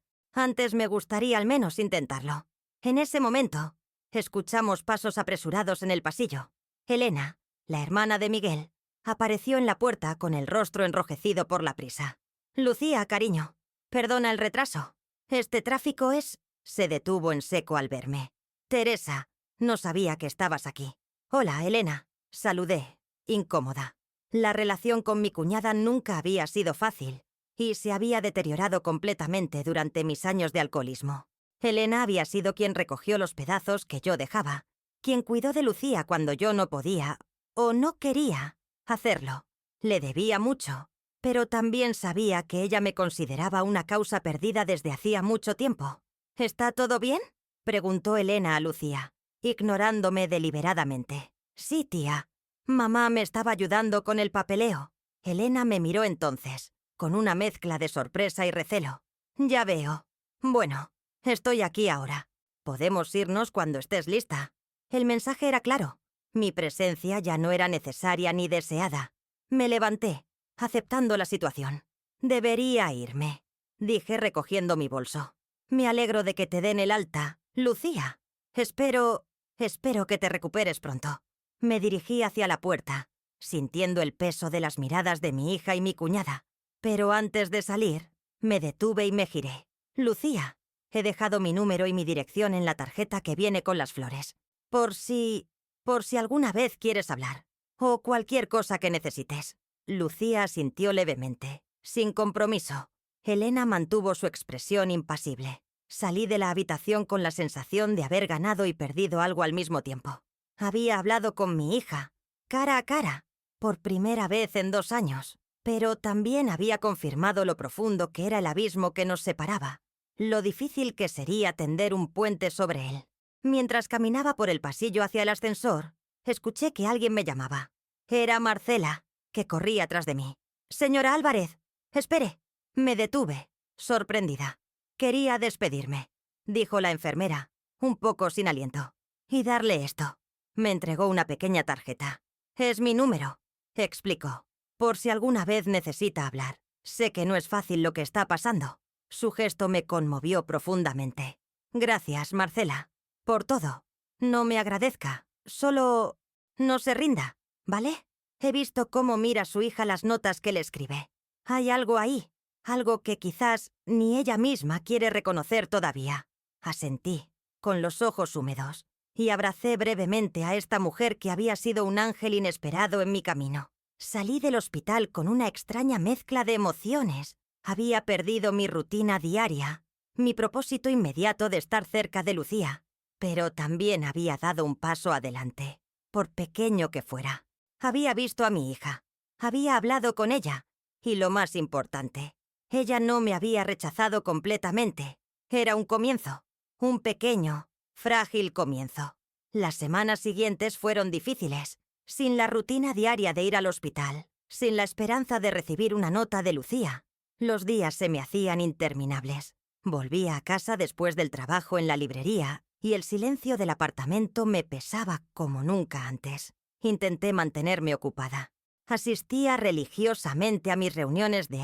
me gustaría al menos intentarlo». En ese momento, escuchamos pasos apresurados en el pasillo. Elena, la hermana de Miguel, apareció en la puerta con el rostro enrojecido por la prisa. «Lucía, cariño, perdona el retraso. Este tráfico es...» Se detuvo en seco al verme. «Teresa, no sabía que estabas aquí». «Hola, Elena», saludé, incómoda. La relación con mi cuñada nunca había sido fácil y se había deteriorado completamente durante mis años de alcoholismo. Elena había sido quien recogió los pedazos que yo dejaba, quien cuidó de Lucía cuando yo no podía, o no quería, hacerlo. Le debía mucho, pero también sabía que ella me consideraba una causa perdida desde hacía mucho tiempo. «¿Está todo bien?», preguntó Elena a Lucía, ignorándome deliberadamente. «Sí, tía», Mamá me estaba ayudando con el papeleo. Elena me miró entonces, con una mezcla de sorpresa y recelo. Ya veo. Bueno, estoy aquí ahora. Podemos irnos cuando estés lista. El mensaje era claro. Mi presencia ya no era necesaria ni deseada. Me levanté, aceptando la situación. Debería irme, dije recogiendo mi bolso. Me alegro de que te den el alta, Lucía. Espero que te recuperes pronto. Me dirigí hacia la puerta, sintiendo el peso de las miradas de mi hija y mi cuñada. Pero antes de salir, me detuve y me giré. Lucía, he dejado mi número y mi dirección en la tarjeta que viene con las flores. Por si alguna vez quieres hablar. O cualquier cosa que necesites. Lucía asintió levemente, sin compromiso. Elena mantuvo su expresión impasible. Salí de la habitación con la sensación de haber ganado y perdido algo al mismo tiempo. Había hablado con mi hija, cara a cara, por primera vez en 2 años, pero también había confirmado lo profundo que era el abismo que nos separaba, lo difícil que sería tender un puente sobre él. Mientras caminaba por el pasillo hacia el ascensor, escuché que alguien me llamaba. Era Marcela, que corría tras de mí. «Señora Álvarez, espere». Me detuve, sorprendida. «Quería despedirme», dijo la enfermera, un poco sin aliento, «y darle esto». Me entregó una pequeña tarjeta. «Es mi número», explicó, «por si alguna vez necesita hablar. Sé que no es fácil lo que está pasando». Su gesto me conmovió profundamente. «Gracias, Marcela, por todo. No me agradezca, solo no se rinda, ¿vale? He visto cómo mira su hija las notas que le escribe. Hay algo ahí, algo que quizás ni ella misma quiere reconocer todavía». Asentí, con los ojos húmedos, y abracé brevemente a esta mujer que había sido un ángel inesperado en mi camino. Salí del hospital con una extraña mezcla de emociones. Había perdido mi rutina diaria, mi propósito inmediato de estar cerca de Lucía, pero también había dado un paso adelante, por pequeño que fuera. Había visto a mi hija, había hablado con ella, y lo más importante, ella no me había rechazado completamente. Era un comienzo, un pequeño, frágil comienzo. Las semanas siguientes fueron difíciles, sin la rutina diaria de ir al hospital, sin la esperanza de recibir una nota de Lucía. Los días se me hacían interminables. Volvía a casa después del trabajo en la librería y el silencio del apartamento me pesaba como nunca antes. Intenté mantenerme ocupada. Asistía religiosamente a mis reuniones de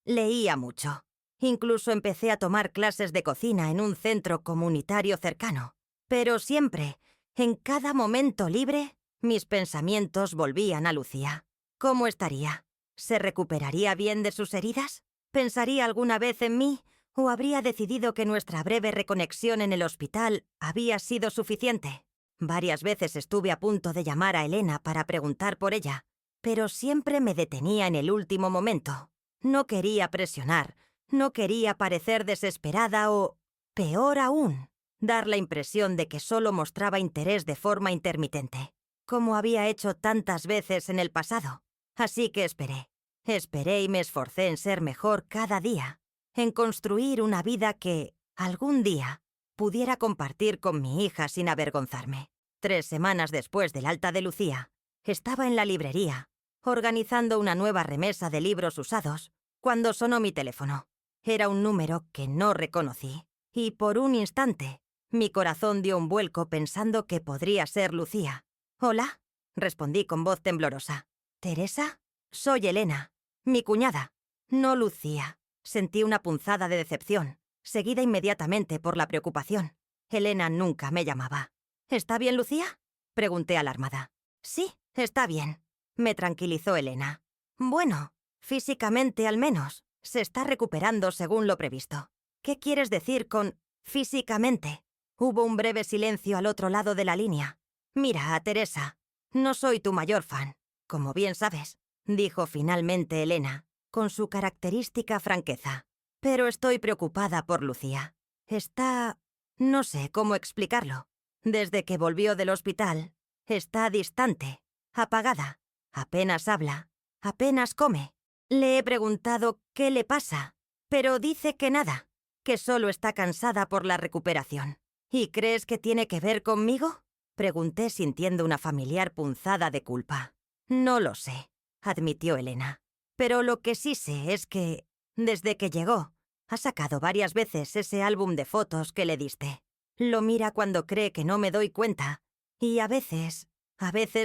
leía mucho. Incluso empecé a tomar clases de cocina en un centro comunitario cercano. Pero siempre, en cada momento libre, mis pensamientos volvían a Lucía. ¿Cómo estaría? ¿Se recuperaría bien de sus heridas? ¿Pensaría alguna vez en mí? ¿O habría decidido que nuestra breve reconexión en el hospital había sido suficiente? Varias veces estuve a punto de llamar a Elena para preguntar por ella, pero siempre me detenía en el último momento. No quería presionar, no quería parecer desesperada o, peor aún, dar la impresión de que solo mostraba interés de forma intermitente, como había hecho tantas veces en el pasado. Así que esperé y me esforcé en ser mejor cada día, en construir una vida que, algún día, pudiera compartir con mi hija sin avergonzarme. 3 semanas después del alta de Lucía, estaba en la librería, organizando una nueva remesa de libros usados, cuando sonó mi teléfono. Era un número que no reconocí, y por un instante, mi corazón dio un vuelco pensando que podría ser Lucía. «Hola», respondí con voz temblorosa. «¿Teresa? Soy Elena, mi cuñada». No Lucía. Sentí una punzada de decepción, seguida inmediatamente por la preocupación. Elena nunca me llamaba. «¿Está bien, Lucía?», pregunté alarmada. «Sí, está bien», me tranquilizó Elena. «Bueno, físicamente al menos, se está recuperando según lo previsto». «¿Qué quieres decir con físicamente?». Hubo un breve silencio al otro lado de la línea. «Mira, Teresa, no soy tu mayor fan, como bien sabes», dijo finalmente Elena, con su característica franqueza. «Pero estoy preocupada por Lucía. Está... no sé cómo explicarlo. Desde que volvió del hospital, está distante, apagada, apenas habla, apenas come. Le he preguntado qué le pasa, pero dice que nada, que solo está cansada por la recuperación». «¿Y crees que tiene que ver conmigo?». Pregunté sintiendo una familiar punzada de culpa. No lo sé, admitió Elena. Pero lo que sí sé es que, desde que llegó, ha sacado varias veces ese álbum de fotos que le diste. Lo mira cuando cree que no me doy cuenta. Y a veces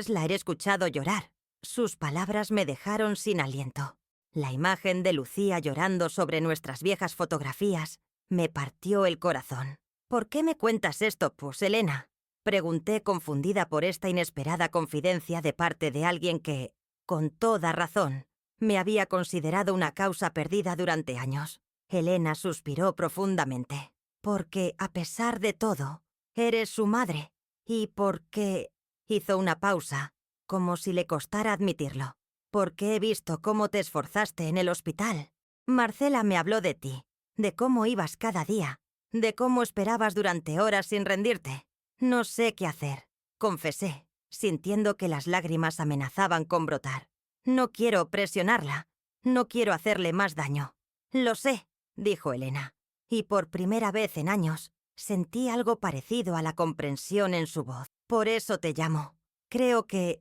la he escuchado llorar. Sus palabras me dejaron sin aliento. La imagen de Lucía llorando sobre nuestras viejas fotografías me partió el corazón. ¿Por qué me cuentas esto, pues, Elena? Pregunté confundida por esta inesperada confidencia de parte de alguien que, con toda razón, me había considerado una causa perdida durante años. Elena suspiró profundamente. Porque, a pesar de todo, eres su madre. Y porque... Hizo una pausa, como si le costara admitirlo. Porque he visto cómo te esforzaste en el hospital. Marcela me habló de ti, de cómo ibas cada día, de cómo esperabas durante horas sin rendirte. No sé qué hacer, confesé, sintiendo que las lágrimas amenazaban con brotar. No quiero presionarla, no quiero hacerle más daño. Lo sé, dijo Elena, y por primera vez en años sentí algo parecido a la comprensión en su voz. Por eso te llamo. Creo que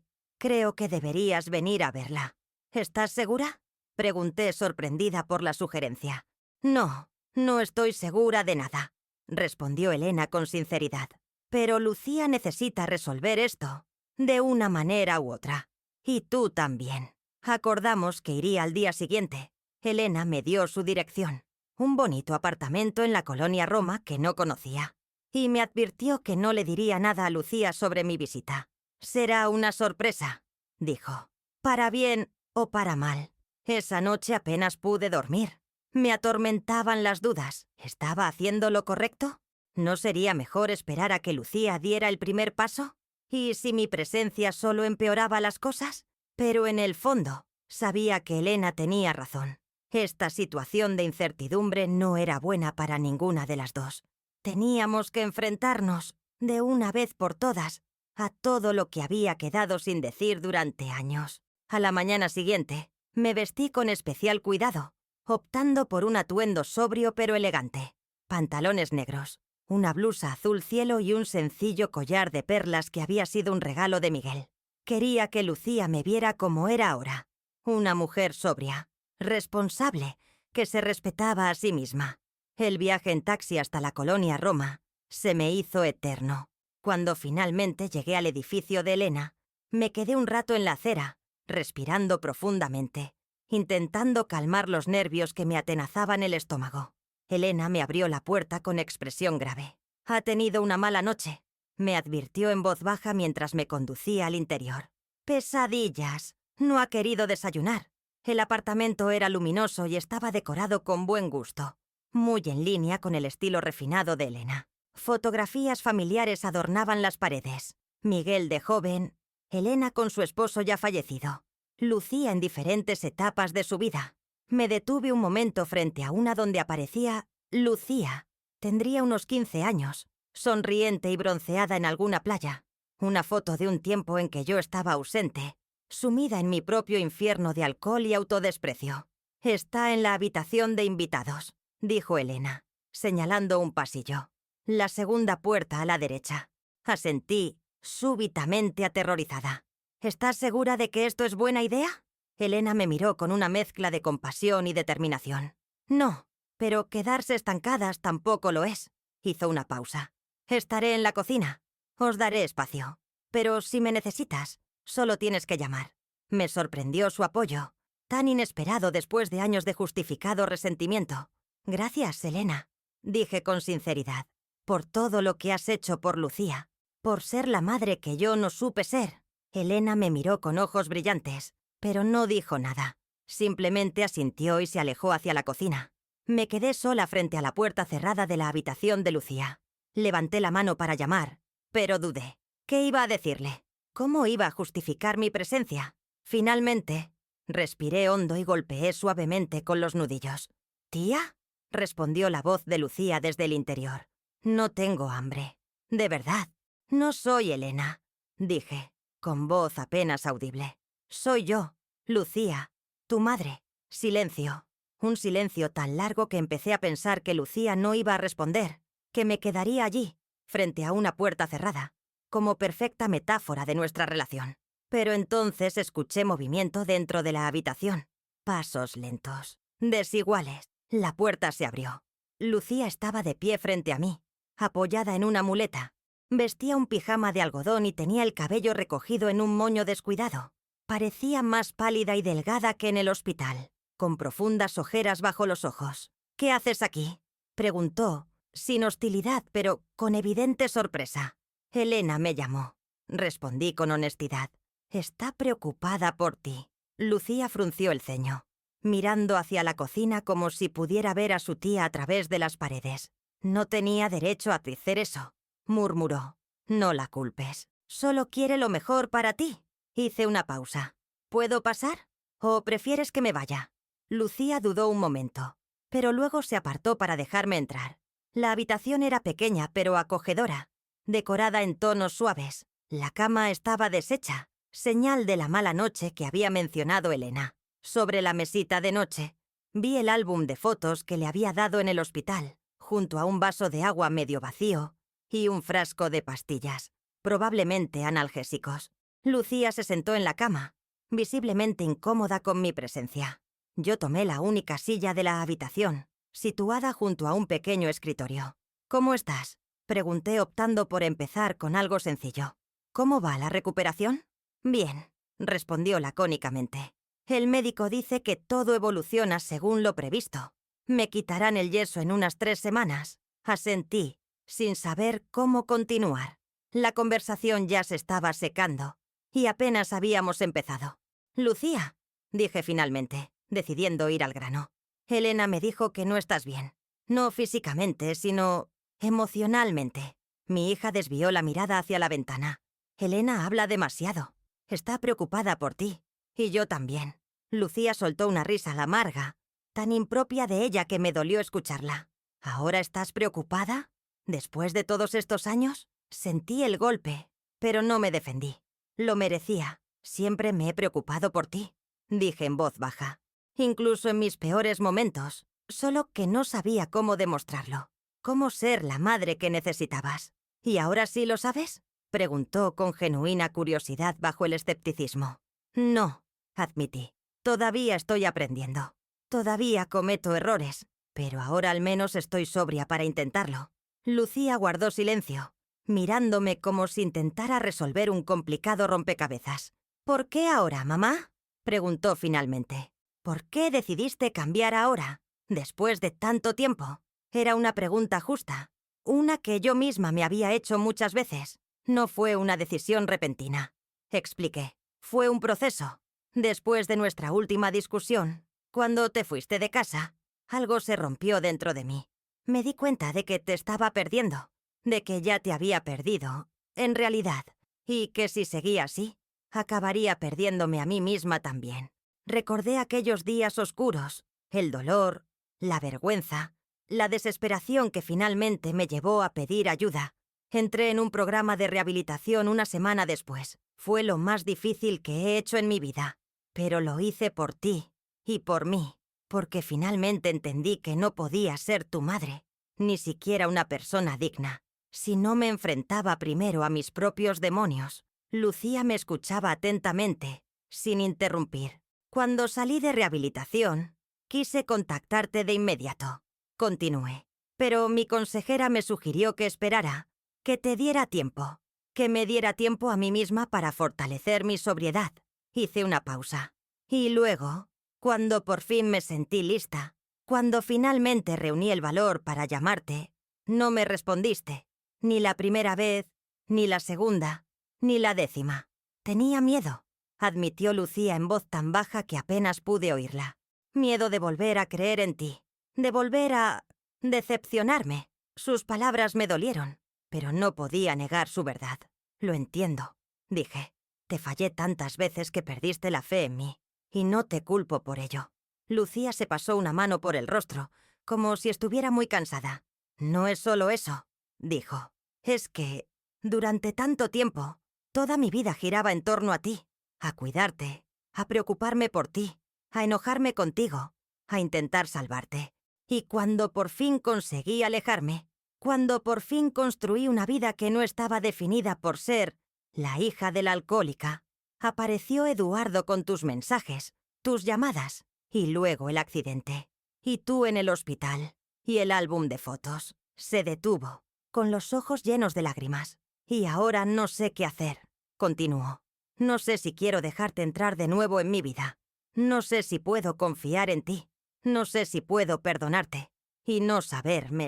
deberías venir a verla. ¿Estás segura? Pregunté sorprendida por la sugerencia. No, no estoy segura de nada, respondió Elena con sinceridad. Pero Lucía necesita resolver esto, de una manera u otra. Y tú también. Acordamos que iría al día siguiente. Elena me dio su dirección, un bonito apartamento en la colonia Roma que no conocía. Y me advirtió que no le diría nada a Lucía sobre mi visita. Será una sorpresa, dijo. Para bien o para mal. Esa noche apenas pude dormir. Me atormentaban las dudas. ¿Estaba haciendo lo correcto? ¿No sería mejor esperar a que Lucía diera el primer paso? ¿Y si mi presencia solo empeoraba las cosas? Pero en el fondo, sabía que Elena tenía razón. Esta situación de incertidumbre no era buena para ninguna de las dos. Teníamos que enfrentarnos, de una vez por todas, a todo lo que había quedado sin decir durante años. A la mañana siguiente, me vestí con especial cuidado, optando por un atuendo sobrio pero elegante. Pantalones negros, una blusa azul cielo y un sencillo collar de perlas que había sido un regalo de Miguel. Quería que Lucía me viera como era ahora. Una mujer sobria, responsable, que se respetaba a sí misma. El viaje en taxi hasta la colonia Roma se me hizo eterno. Cuando finalmente llegué al edificio de Elena, me quedé un rato en la acera, respirando profundamente, intentando calmar los nervios que me atenazaban el estómago. Elena me abrió la puerta con expresión grave. «Ha tenido una mala noche», me advirtió en voz baja mientras me conducía al interior. «Pesadillas. No ha querido desayunar». El apartamento era luminoso y estaba decorado con buen gusto, muy en línea con el estilo refinado de Elena. Fotografías familiares adornaban las paredes. Miguel de joven, Elena con su esposo ya fallecido, Lucía en diferentes etapas de su vida. Me detuve un momento frente a una donde aparecía Lucía. Tendría unos 15 años, sonriente y bronceada en alguna playa. Una foto de un tiempo en que yo estaba ausente, sumida en mi propio infierno de alcohol y autodesprecio. «Está en la habitación de invitados», dijo Elena, señalando un pasillo. «La segunda puerta a la derecha». Asentí, súbitamente aterrorizada. «¿Estás segura de que esto es buena idea?» Elena me miró con una mezcla de compasión y determinación. «No, pero quedarse estancadas tampoco lo es». Hizo una pausa. «Estaré en la cocina. Os daré espacio. Pero si me necesitas, solo tienes que llamar». Me sorprendió su apoyo, tan inesperado después de años de justificado resentimiento. «Gracias, Elena», dije con sinceridad, «por todo lo que has hecho por Lucía, por ser la madre que yo no supe ser». Elena me miró con ojos brillantes, pero no dijo nada. Simplemente asintió y se alejó hacia la cocina. Me quedé sola frente a la puerta cerrada de la habitación de Lucía. Levanté la mano para llamar, pero dudé. ¿Qué iba a decirle? ¿Cómo iba a justificar mi presencia? Finalmente, respiré hondo y golpeé suavemente con los nudillos. «¿Tía?», respondió la voz de Lucía desde el interior. «No tengo hambre. De verdad. No soy Elena», dije, con voz apenas audible. «Soy yo, Lucía, tu madre». Silencio. Un silencio tan largo que empecé a pensar que Lucía no iba a responder, que me quedaría allí, frente a una puerta cerrada, como perfecta metáfora de nuestra relación. Pero entonces escuché movimiento dentro de la habitación. Pasos lentos, desiguales. La puerta se abrió. Lucía estaba de pie frente a mí, apoyada en una muleta. Vestía un pijama de algodón y tenía el cabello recogido en un moño descuidado. Parecía más pálida y delgada que en el hospital, con profundas ojeras bajo los ojos. «¿Qué haces aquí?», preguntó, sin hostilidad, pero con evidente sorpresa. «Elena me llamó», respondí con honestidad. «Está preocupada por ti». Lucía frunció el ceño, mirando hacia la cocina como si pudiera ver a su tía a través de las paredes. «No tenía derecho a hacer eso», murmuró. «No la culpes. Solo quiere lo mejor para ti». Hice una pausa. «¿Puedo pasar? ¿O prefieres que me vaya?». Lucía dudó un momento, pero luego se apartó para dejarme entrar. La habitación era pequeña pero acogedora, decorada en tonos suaves. La cama estaba deshecha, señal de la mala noche que había mencionado Elena. Sobre la mesita de noche, vi el álbum de fotos que le había dado en el hospital, junto a un vaso de agua medio vacío y un frasco de pastillas, probablemente analgésicos. Lucía se sentó en la cama, visiblemente incómoda con mi presencia. Yo tomé la única silla de la habitación, situada junto a un pequeño escritorio. «¿Cómo estás?», pregunté, optando por empezar con algo sencillo. «¿Cómo va la recuperación?». «Bien», respondió lacónicamente. «El médico dice que todo evoluciona según lo previsto. Me quitarán el yeso en unas 3 semanas». Asentí, sin saber cómo continuar. La conversación ya se estaba secando, y apenas habíamos empezado. «Lucía», dije finalmente, decidiendo ir al grano. «Elena me dijo que no estás bien. No físicamente, sino emocionalmente». Mi hija desvió la mirada hacia la ventana. «Elena habla demasiado. Está preocupada por ti. Y yo también». Lucía soltó una risa amarga, tan impropia de ella que me dolió escucharla. «¿Ahora estás preocupada? ¿Después de todos estos años?». Sentí el golpe, pero no me defendí. «Lo merecía. Siempre me he preocupado por ti», dije en voz baja. «Incluso en mis peores momentos, solo que no sabía cómo demostrarlo. Cómo ser la madre que necesitabas». «¿Y ahora sí lo sabes?», preguntó con genuina curiosidad bajo el escepticismo. «No», admití. «Todavía estoy aprendiendo. Todavía cometo errores, pero ahora al menos estoy sobria para intentarlo». Lucía guardó silencio, mirándome como si intentara resolver un complicado rompecabezas. «¿Por qué ahora, mamá?», preguntó finalmente. «¿Por qué decidiste cambiar ahora, después de tanto tiempo?». Era una pregunta justa, una que yo misma me había hecho muchas veces. «No fue una decisión repentina», expliqué. «Fue un proceso. Después de nuestra última discusión, cuando te fuiste de casa, algo se rompió dentro de mí. Me di cuenta de que te estaba perdiendo, de que ya te había perdido, en realidad, y que si seguía así, acabaría perdiéndome a mí misma también». Recordé aquellos días oscuros, el dolor, la vergüenza, la desesperación que finalmente me llevó a pedir ayuda. Entré en un programa de rehabilitación una semana después. Fue lo más difícil que he hecho en mi vida, pero lo hice por ti y por mí, porque finalmente entendí que no podía ser tu madre, ni siquiera una persona digna, si no me enfrentaba primero a mis propios demonios. Lucía me escuchaba atentamente, sin interrumpir. «Cuando salí de rehabilitación, quise contactarte de inmediato», continué. «Pero mi consejera me sugirió que esperara, que te diera tiempo, que me diera tiempo a mí misma para fortalecer mi sobriedad». Hice una pausa. «Y luego, cuando por fin me sentí lista, cuando finalmente reuní el valor para llamarte, no me respondiste, ni la primera vez, ni la segunda, ni la 10ª. Tenía miedo», admitió Lucía en voz tan baja que apenas pude oírla. «Miedo de volver a creer en ti, de volver a decepcionarme». Sus palabras me dolieron, pero no podía negar su verdad. «Lo entiendo», dije. «Te fallé tantas veces que perdiste la fe en mí, y no te culpo por ello». Lucía se pasó una mano por el rostro, como si estuviera muy cansada. «No es solo eso», dijo. «Es que, durante tanto tiempo, toda mi vida giraba en torno a ti, a cuidarte, a preocuparme por ti, a enojarme contigo, a intentar salvarte. Y cuando por fin conseguí alejarme, Cuando por fin construí una vida que no estaba definida por ser la hija de la alcohólica, apareció Eduardo con tus mensajes, tus llamadas, y luego el accidente. Y tú en el hospital, y el álbum de fotos. Se detuvo, con los ojos llenos de lágrimas. Y ahora no sé qué hacer, continuó. No sé si quiero dejarte entrar de nuevo en mi vida. No sé si puedo confiar en ti. No sé si puedo perdonarte. Y no saber me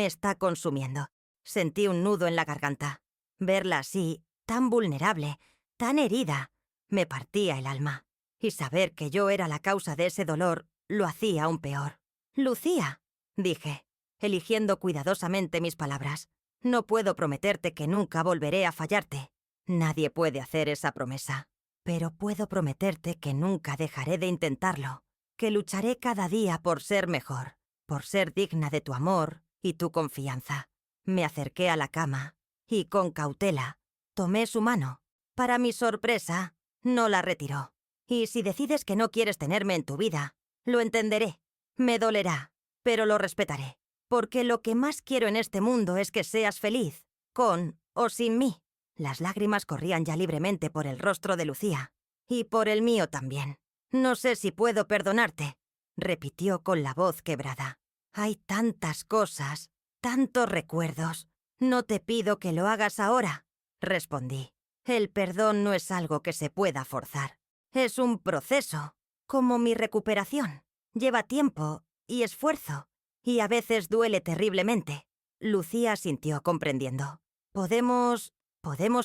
está consumiendo. Sentí un nudo en la garganta. Verla así, tan vulnerable, tan herida, me partía el alma. Y saber que yo era la causa de ese dolor lo hacía aún peor. «Lucía», dije, eligiendo cuidadosamente mis palabras. «No puedo prometerte que nunca volveré a fallarte. Nadie puede hacer esa promesa. Pero puedo prometerte que nunca dejaré de intentarlo, que lucharé cada día por ser mejor, por ser digna de tu amor y tu confianza». Me acerqué a la cama y, con cautela, tomé su mano. Para mi sorpresa, no la retiró. «Y si decides que no quieres tenerme en tu vida, lo entenderé. Me dolerá, pero lo respetaré. Porque lo que más quiero en este mundo es que seas feliz, con o sin mí». Las lágrimas corrían ya libremente por el rostro de Lucía. «Y por el mío también. No sé si puedo perdonarte», repitió con la voz quebrada. «Hay tantas cosas, tantos recuerdos. No te pido que lo hagas ahora», respondí. «El perdón no es algo que se pueda forzar. Es un proceso, como mi recuperación. Lleva tiempo y esfuerzo, y a veces duele terriblemente». Lucía asintió comprendiendo. ¿Podemos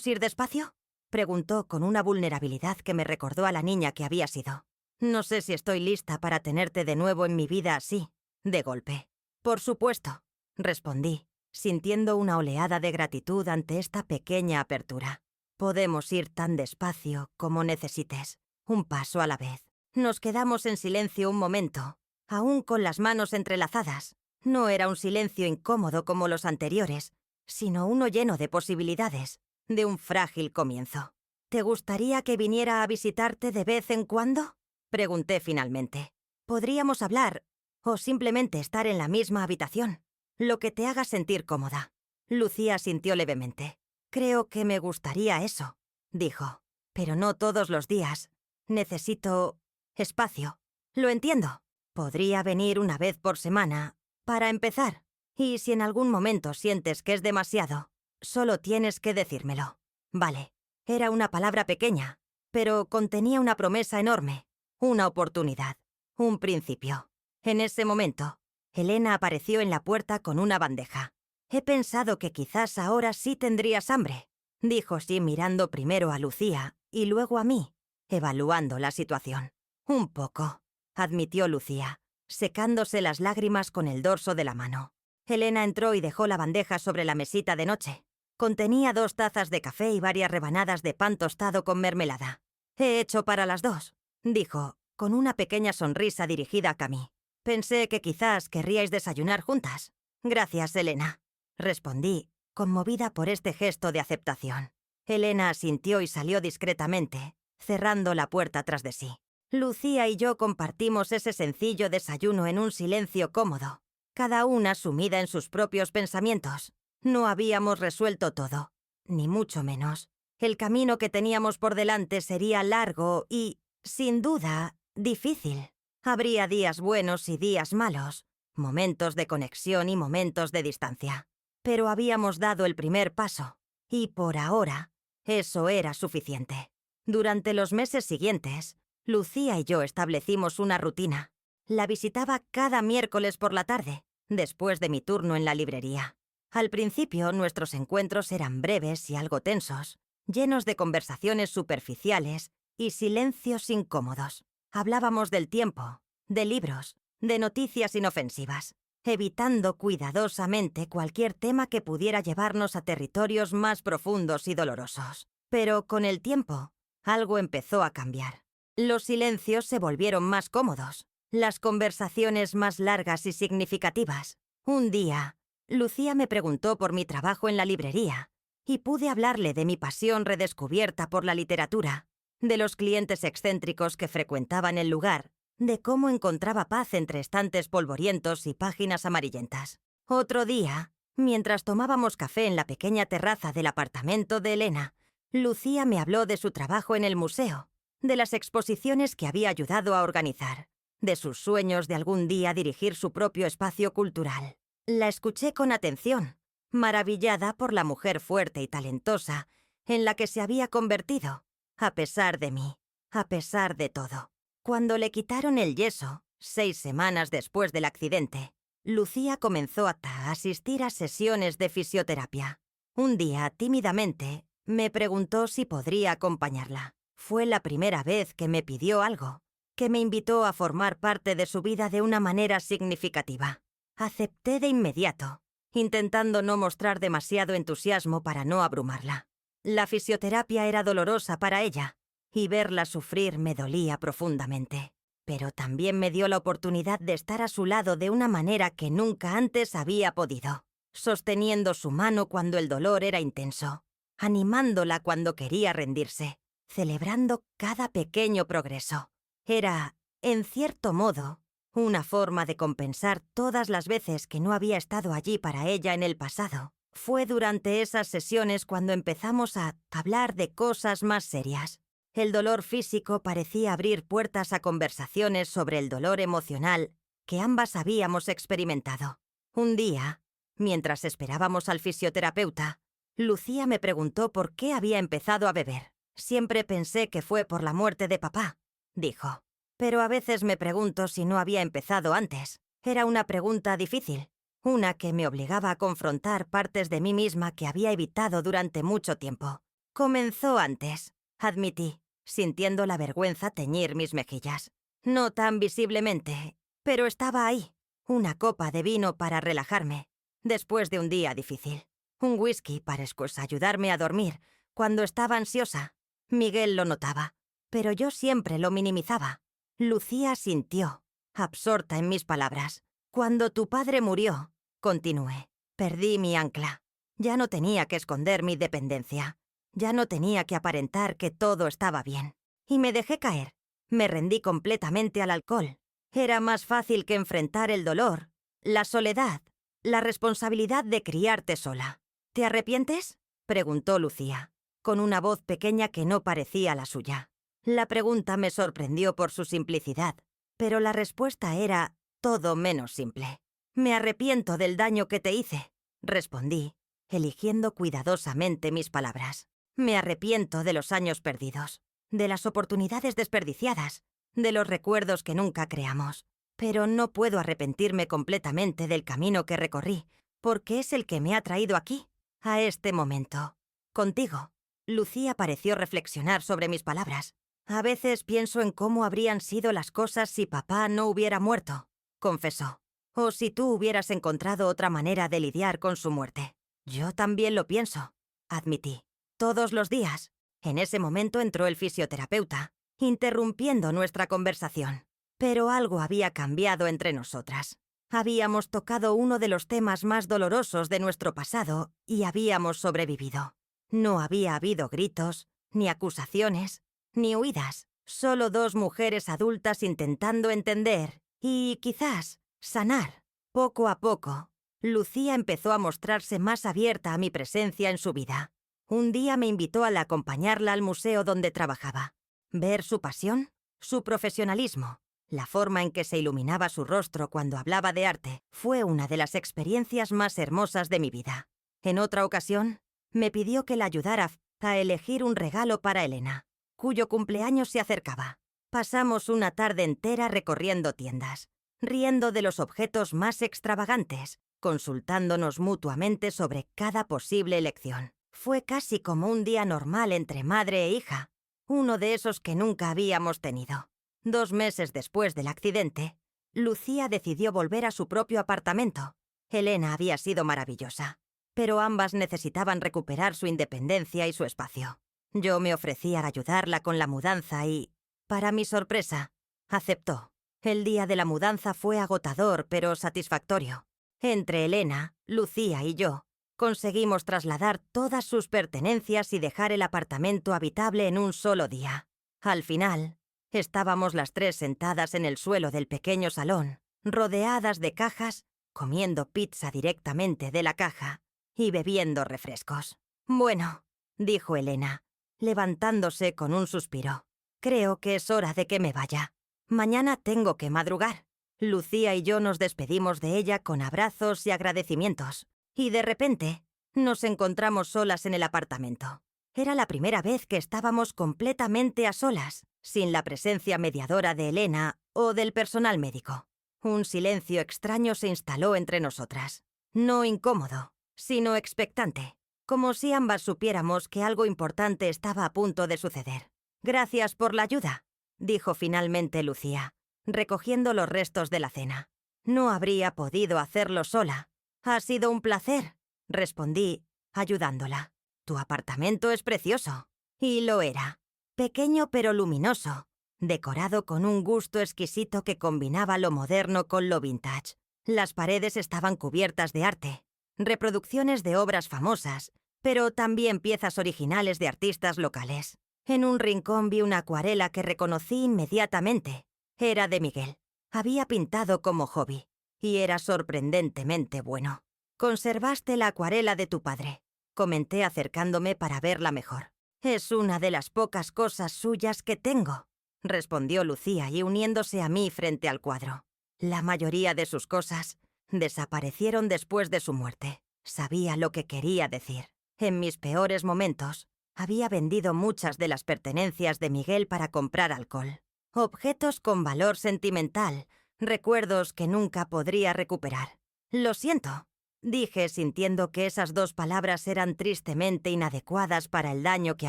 ir despacio?», preguntó con una vulnerabilidad que me recordó a la niña que había sido. «No sé si estoy lista para tenerte de nuevo en mi vida así, de golpe». «Por supuesto», respondí, sintiendo una oleada de gratitud ante esta pequeña apertura. «Podemos ir tan despacio como necesites, un paso a la vez». Nos quedamos en silencio un momento, aún con las manos entrelazadas. No era un silencio incómodo como los anteriores, sino uno lleno de posibilidades, de un frágil comienzo. «¿Te gustaría que viniera a visitarte de vez en cuando?», pregunté finalmente. «Podríamos hablar, o simplemente estar en la misma habitación, lo que te haga sentir cómoda». Lucía sintió levemente. «Creo que me gustaría eso», dijo. «Pero no todos los días. Necesito espacio». «Lo entiendo. Podría venir una vez por semana, para empezar. Y si en algún momento sientes que es demasiado, solo tienes que decírmelo». Vale. Era una palabra pequeña, pero contenía una promesa enorme, una oportunidad, un principio. En ese momento, Elena apareció en la puerta con una bandeja. «He pensado que quizás ahora sí tendrías hambre», dijo sin mirando primero a Lucía y luego a mí, evaluando la situación. «Un poco», admitió Lucía, secándose las lágrimas con el dorso de la mano. Elena entró y dejó la bandeja sobre la mesita de noche. Contenía 2 tazas de café y varias rebanadas de pan tostado con mermelada. «He hecho para las 2», dijo, con una pequeña sonrisa dirigida a Camille. «Pensé que quizás querríais desayunar juntas». «Gracias, Elena», respondí, conmovida por este gesto de aceptación. Elena asintió y salió discretamente, cerrando la puerta tras de sí. Lucía y yo compartimos ese sencillo desayuno en un silencio cómodo, cada una sumida en sus propios pensamientos. No habíamos resuelto todo, ni mucho menos. El camino que teníamos por delante sería largo y, sin duda, difícil. Habría días buenos y días malos, momentos de conexión y momentos de distancia. Pero habíamos dado el primer paso, y por ahora, eso era suficiente. Durante los meses siguientes, Lucía y yo establecimos una rutina. La visitaba cada miércoles por la tarde, después de mi turno en la librería. Al principio, nuestros encuentros eran breves y algo tensos, llenos de conversaciones superficiales y silencios incómodos. Hablábamos del tiempo, de libros, de noticias inofensivas, evitando cuidadosamente cualquier tema que pudiera llevarnos a territorios más profundos y dolorosos. Pero con el tiempo, algo empezó a cambiar. Los silencios se volvieron más cómodos, las conversaciones más largas y significativas. Un día, Lucía me preguntó por mi trabajo en la librería, y pude hablarle de mi pasión redescubierta por la literatura, de los clientes excéntricos que frecuentaban el lugar, de cómo encontraba paz entre estantes polvorientos y páginas amarillentas. Otro día, Mientras tomábamos café en la pequeña terraza del apartamento de Elena, Lucía me habló de su trabajo en el museo, de las exposiciones que había ayudado a organizar, de sus sueños de algún día dirigir su propio espacio cultural. La escuché con atención, maravillada por la mujer fuerte y talentosa en la que se había convertido, a pesar de mí, a pesar de todo. Cuando le quitaron el yeso, 6 semanas después del accidente, Lucía comenzó a asistir a sesiones de fisioterapia. Un día, tímidamente, me preguntó si podría acompañarla. Fue la primera vez que me pidió algo, que me invitó a formar parte de su vida de una manera significativa. Acepté de inmediato, intentando no mostrar demasiado entusiasmo para no abrumarla. La fisioterapia era dolorosa para ella, y verla sufrir me dolía profundamente. Pero también me dio la oportunidad de estar a su lado de una manera que nunca antes había podido, sosteniendo su mano cuando el dolor era intenso, animándola cuando quería rendirse, celebrando cada pequeño progreso. Era, en cierto modo, una forma de compensar todas las veces que no había estado allí para ella en el pasado. Fue durante esas sesiones cuando empezamos a hablar de cosas más serias. El dolor físico parecía abrir puertas a conversaciones sobre el dolor emocional que ambas habíamos experimentado. Un día, mientras esperábamos al fisioterapeuta, Lucía me preguntó por qué había empezado a beber. Siempre pensé que fue por la muerte de papá, dijo. Pero a veces me pregunto si no había empezado antes. Era una pregunta difícil, una que me obligaba a confrontar partes de mí misma que había evitado durante mucho tiempo. Comenzó antes, admití, sintiendo la vergüenza teñir mis mejillas. No tan visiblemente, pero estaba ahí. Una copa de vino para relajarme, después de un día difícil. Un whisky para ayudarme a dormir cuando estaba ansiosa. Miguel lo notaba, pero yo siempre lo minimizaba. Lucía sintió, absorta en mis palabras. Cuando tu padre murió, continué, perdí mi ancla. Ya no tenía que esconder mi dependencia. Ya no tenía que aparentar que todo estaba bien. Y me dejé caer. Me rendí completamente al alcohol. Era más fácil que enfrentar el dolor, la soledad, la responsabilidad de criarte sola. ¿Te arrepientes?, preguntó Lucía, con una voz pequeña que no parecía la suya. La pregunta me sorprendió por su simplicidad, pero la respuesta era todo menos simple. Me arrepiento del daño que te hice, respondí, eligiendo cuidadosamente mis palabras. Me arrepiento de los años perdidos, de las oportunidades desperdiciadas, de los recuerdos que nunca creamos. Pero no puedo arrepentirme completamente del camino que recorrí, porque es el que me ha traído aquí, a este momento. Contigo. Lucía pareció reflexionar sobre mis palabras. A veces pienso en cómo habrían sido las cosas si papá no hubiera muerto, confesó. O si tú hubieras encontrado otra manera de lidiar con su muerte. Yo también lo pienso, admití. Todos los días. En ese momento entró el fisioterapeuta, interrumpiendo nuestra conversación. Pero algo había cambiado entre nosotras. Habíamos tocado uno de los temas más dolorosos de nuestro pasado y habíamos sobrevivido. No había habido gritos, ni acusaciones, ni huidas. Solo 2 mujeres adultas intentando entender y, quizás, sanar. Poco a poco, Lucía empezó a mostrarse más abierta a mi presencia en su vida. Un día me invitó a acompañarla al museo donde trabajaba. Ver su pasión, su profesionalismo, la forma en que se iluminaba su rostro cuando hablaba de arte, fue una de las experiencias más hermosas de mi vida. En otra ocasión, me pidió que la ayudara a elegir un regalo para Elena, cuyo cumpleaños se acercaba. Pasamos una tarde entera recorriendo tiendas, riendo de los objetos más extravagantes, consultándonos mutuamente sobre cada posible elección. Fue casi como un día normal entre madre e hija, uno de esos que nunca habíamos tenido. 2 meses después del accidente, Lucía decidió volver a su propio apartamento. Elena había sido maravillosa, pero ambas necesitaban recuperar su independencia y su espacio. Yo me ofrecí a ayudarla con la mudanza y, para mi sorpresa, aceptó. El día de la mudanza fue agotador pero satisfactorio. Entre Elena, Lucía y yo, conseguimos trasladar todas sus pertenencias y dejar el apartamento habitable en un solo día. Al final, estábamos las 3 sentadas en el suelo del pequeño salón, rodeadas de cajas comiendo pizza directamente de la caja y bebiendo refrescos. «Bueno», dijo Elena, levantándose con un suspiro. «Creo que es hora de que me vaya. Mañana tengo que madrugar». Lucía y yo nos despedimos de ella con abrazos y agradecimientos. Y de repente, nos encontramos solas en el apartamento. Era la primera vez que estábamos completamente a solas, sin la presencia mediadora de Elena o del personal médico. Un silencio extraño se instaló entre nosotras. No incómodo, sino expectante, como si ambas supiéramos que algo importante estaba a punto de suceder. «Gracias por la ayuda», dijo finalmente Lucía, recogiendo los restos de la cena. «No habría podido hacerlo sola». «Ha sido un placer», respondí, ayudándola. «Tu apartamento es precioso». Y lo era. Pequeño pero luminoso, decorado con un gusto exquisito que combinaba lo moderno con lo vintage. Las paredes estaban cubiertas de arte, reproducciones de obras famosas, pero también piezas originales de artistas locales. En un rincón vi una acuarela que reconocí inmediatamente. Era de Miguel. Había pintado como hobby, y era sorprendentemente bueno. «Conservaste la acuarela de tu padre», comenté acercándome para verla mejor. «Es una de las pocas cosas suyas que tengo», respondió Lucía y uniéndose a mí frente al cuadro. La mayoría de sus cosas desaparecieron después de su muerte. Sabía lo que quería decir. En mis peores momentos, había vendido muchas de las pertenencias de Miguel para comprar alcohol. Objetos con valor sentimental, recuerdos que nunca podría recuperar. «Lo siento», dije sintiendo que esas dos palabras eran tristemente inadecuadas para el daño que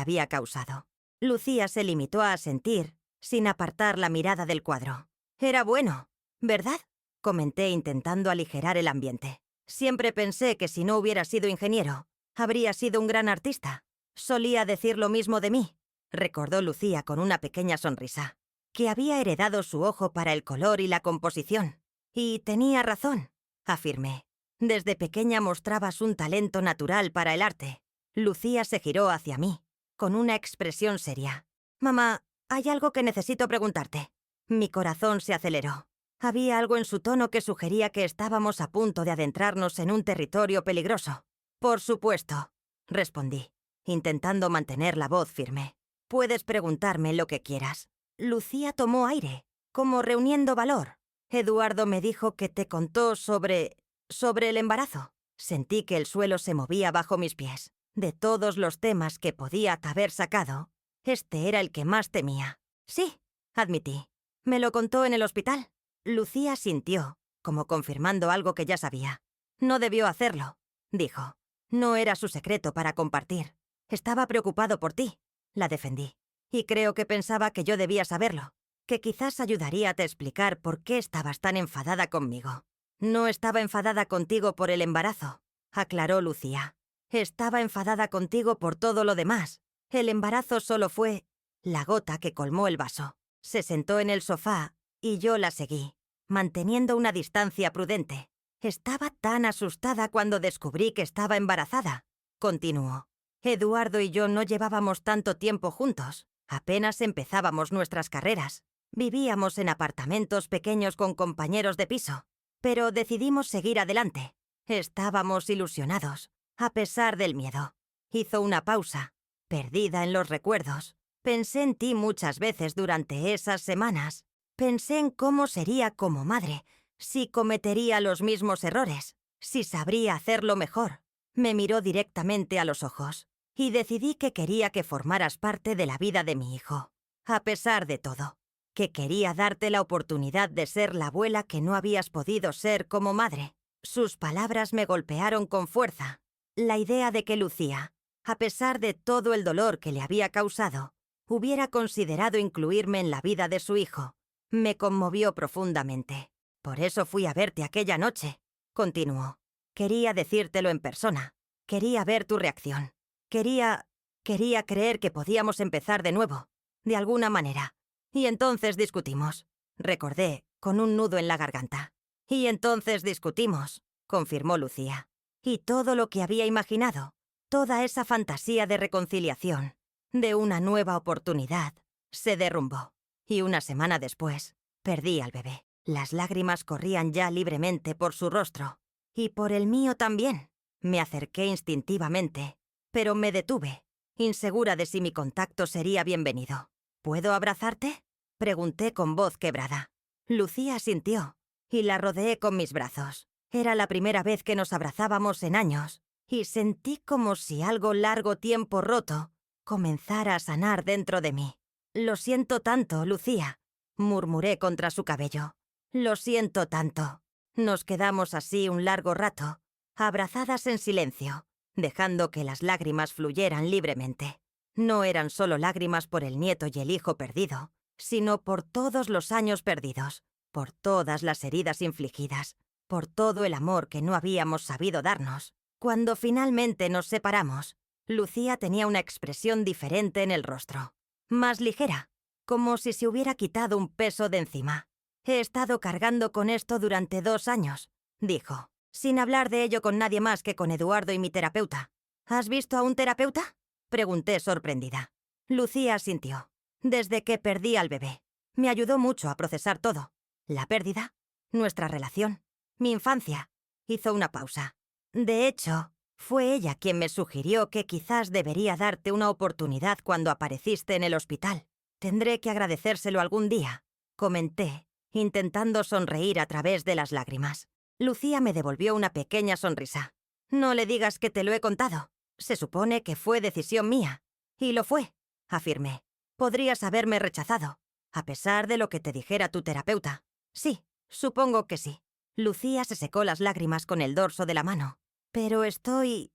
había causado. Lucía se limitó a asentir, sin apartar la mirada del cuadro. «Era bueno, ¿verdad?», comenté intentando aligerar el ambiente. «Siempre pensé que si no hubiera sido ingeniero, habría sido un gran artista. Solía decir lo mismo de mí», recordó Lucía con una pequeña sonrisa, «que había heredado su ojo para el color y la composición. Y tenía razón», afirmé. «Desde pequeña mostrabas un talento natural para el arte». Lucía se giró hacia mí, con una expresión seria. «Mamá, hay algo que necesito preguntarte». Mi corazón se aceleró. Había algo en su tono que sugería que estábamos a punto de adentrarnos en un territorio peligroso. «Por supuesto», respondí, intentando mantener la voz firme. «Puedes preguntarme lo que quieras». Lucía tomó aire, como reuniendo valor. «Eduardo me dijo que te contó sobre el embarazo». Sentí que el suelo se movía bajo mis pies. De todos los temas que podía haber sacado, este era el que más temía. «Sí», admití. «¿Me lo contó en el hospital?» Lucía sintió, como confirmando algo que ya sabía. «No debió hacerlo», dijo. «No era su secreto para compartir. Estaba preocupado por ti», la defendí. «Y creo que pensaba que yo debía saberlo, que quizás ayudaría a te explicar por qué estabas tan enfadada conmigo». «No estaba enfadada contigo por el embarazo», aclaró Lucía. «Estaba enfadada contigo por todo lo demás. El embarazo solo fue la gota que colmó el vaso». Se sentó en el sofá y yo la seguí, manteniendo una distancia prudente. «Estaba tan asustada cuando descubrí que estaba embarazada», continuó. «Eduardo y yo no llevábamos tanto tiempo juntos. Apenas empezábamos nuestras carreras. Vivíamos en apartamentos pequeños con compañeros de piso. Pero decidimos seguir adelante. Estábamos ilusionados, a pesar del miedo». Hizo una pausa, perdida en los recuerdos. «Pensé en ti muchas veces durante esas semanas. Pensé en cómo sería como madre, si cometería los mismos errores, si sabría hacerlo mejor». Me miró directamente a los ojos, y decidí que quería que formaras parte de la vida de mi hijo. A pesar de todo, que quería darte la oportunidad de ser la abuela que no habías podido ser como madre. Sus palabras me golpearon con fuerza. La idea de que Lucía, a pesar de todo el dolor que le había causado, hubiera considerado incluirme en la vida de su hijo, me conmovió profundamente. «Por eso fui a verte aquella noche», continuó. «Quería decírtelo en persona. Quería ver tu reacción. Quería creer que podíamos empezar de nuevo, de alguna manera. Y entonces discutimos», recordé, con un nudo en la garganta. «Y entonces discutimos», confirmó Lucía. Y todo lo que había imaginado, toda esa fantasía de reconciliación, de una nueva oportunidad, se derrumbó. Y una semana después, perdí al bebé. Las lágrimas corrían ya libremente por su rostro. Y por el mío también. Me acerqué instintivamente, pero me detuve, insegura de si mi contacto sería bienvenido. ¿Puedo abrazarte?, pregunté con voz quebrada. Lucía asintió, y la rodeé con mis brazos. Era la primera vez que nos abrazábamos en años, y sentí como si algo largo tiempo roto comenzara a sanar dentro de mí. «Lo siento tanto, Lucía», murmuré contra su cabello. «Lo siento tanto». Nos quedamos así un largo rato, abrazadas en silencio, dejando que las lágrimas fluyeran libremente. No eran solo lágrimas por el nieto y el hijo perdido, sino por todos los años perdidos, por todas las heridas infligidas, por todo el amor que no habíamos sabido darnos. Cuando finalmente nos separamos, Lucía tenía una expresión diferente en el rostro, más ligera, como si se hubiera quitado un peso de encima. «He estado cargando con esto durante 2 años», dijo, sin hablar de ello con nadie más que con Eduardo y mi terapeuta. «¿Has visto a un terapeuta?», pregunté sorprendida. Lucía asintió. «Desde que perdí al bebé. Me ayudó mucho a procesar todo. La pérdida, nuestra relación, mi infancia». Hizo una pausa. «De hecho, fue ella quien me sugirió que quizás debería darte una oportunidad cuando apareciste en el hospital. Tendré que agradecérselo algún día», comenté, intentando sonreír a través de las lágrimas. Lucía me devolvió una pequeña sonrisa. «No le digas que te lo he contado. Se supone que fue decisión mía. Y lo fue», afirmé. «Podrías haberme rechazado, a pesar de lo que te dijera tu terapeuta». «Sí, supongo que sí». Lucía se secó las lágrimas con el dorso de la mano. «Pero estoy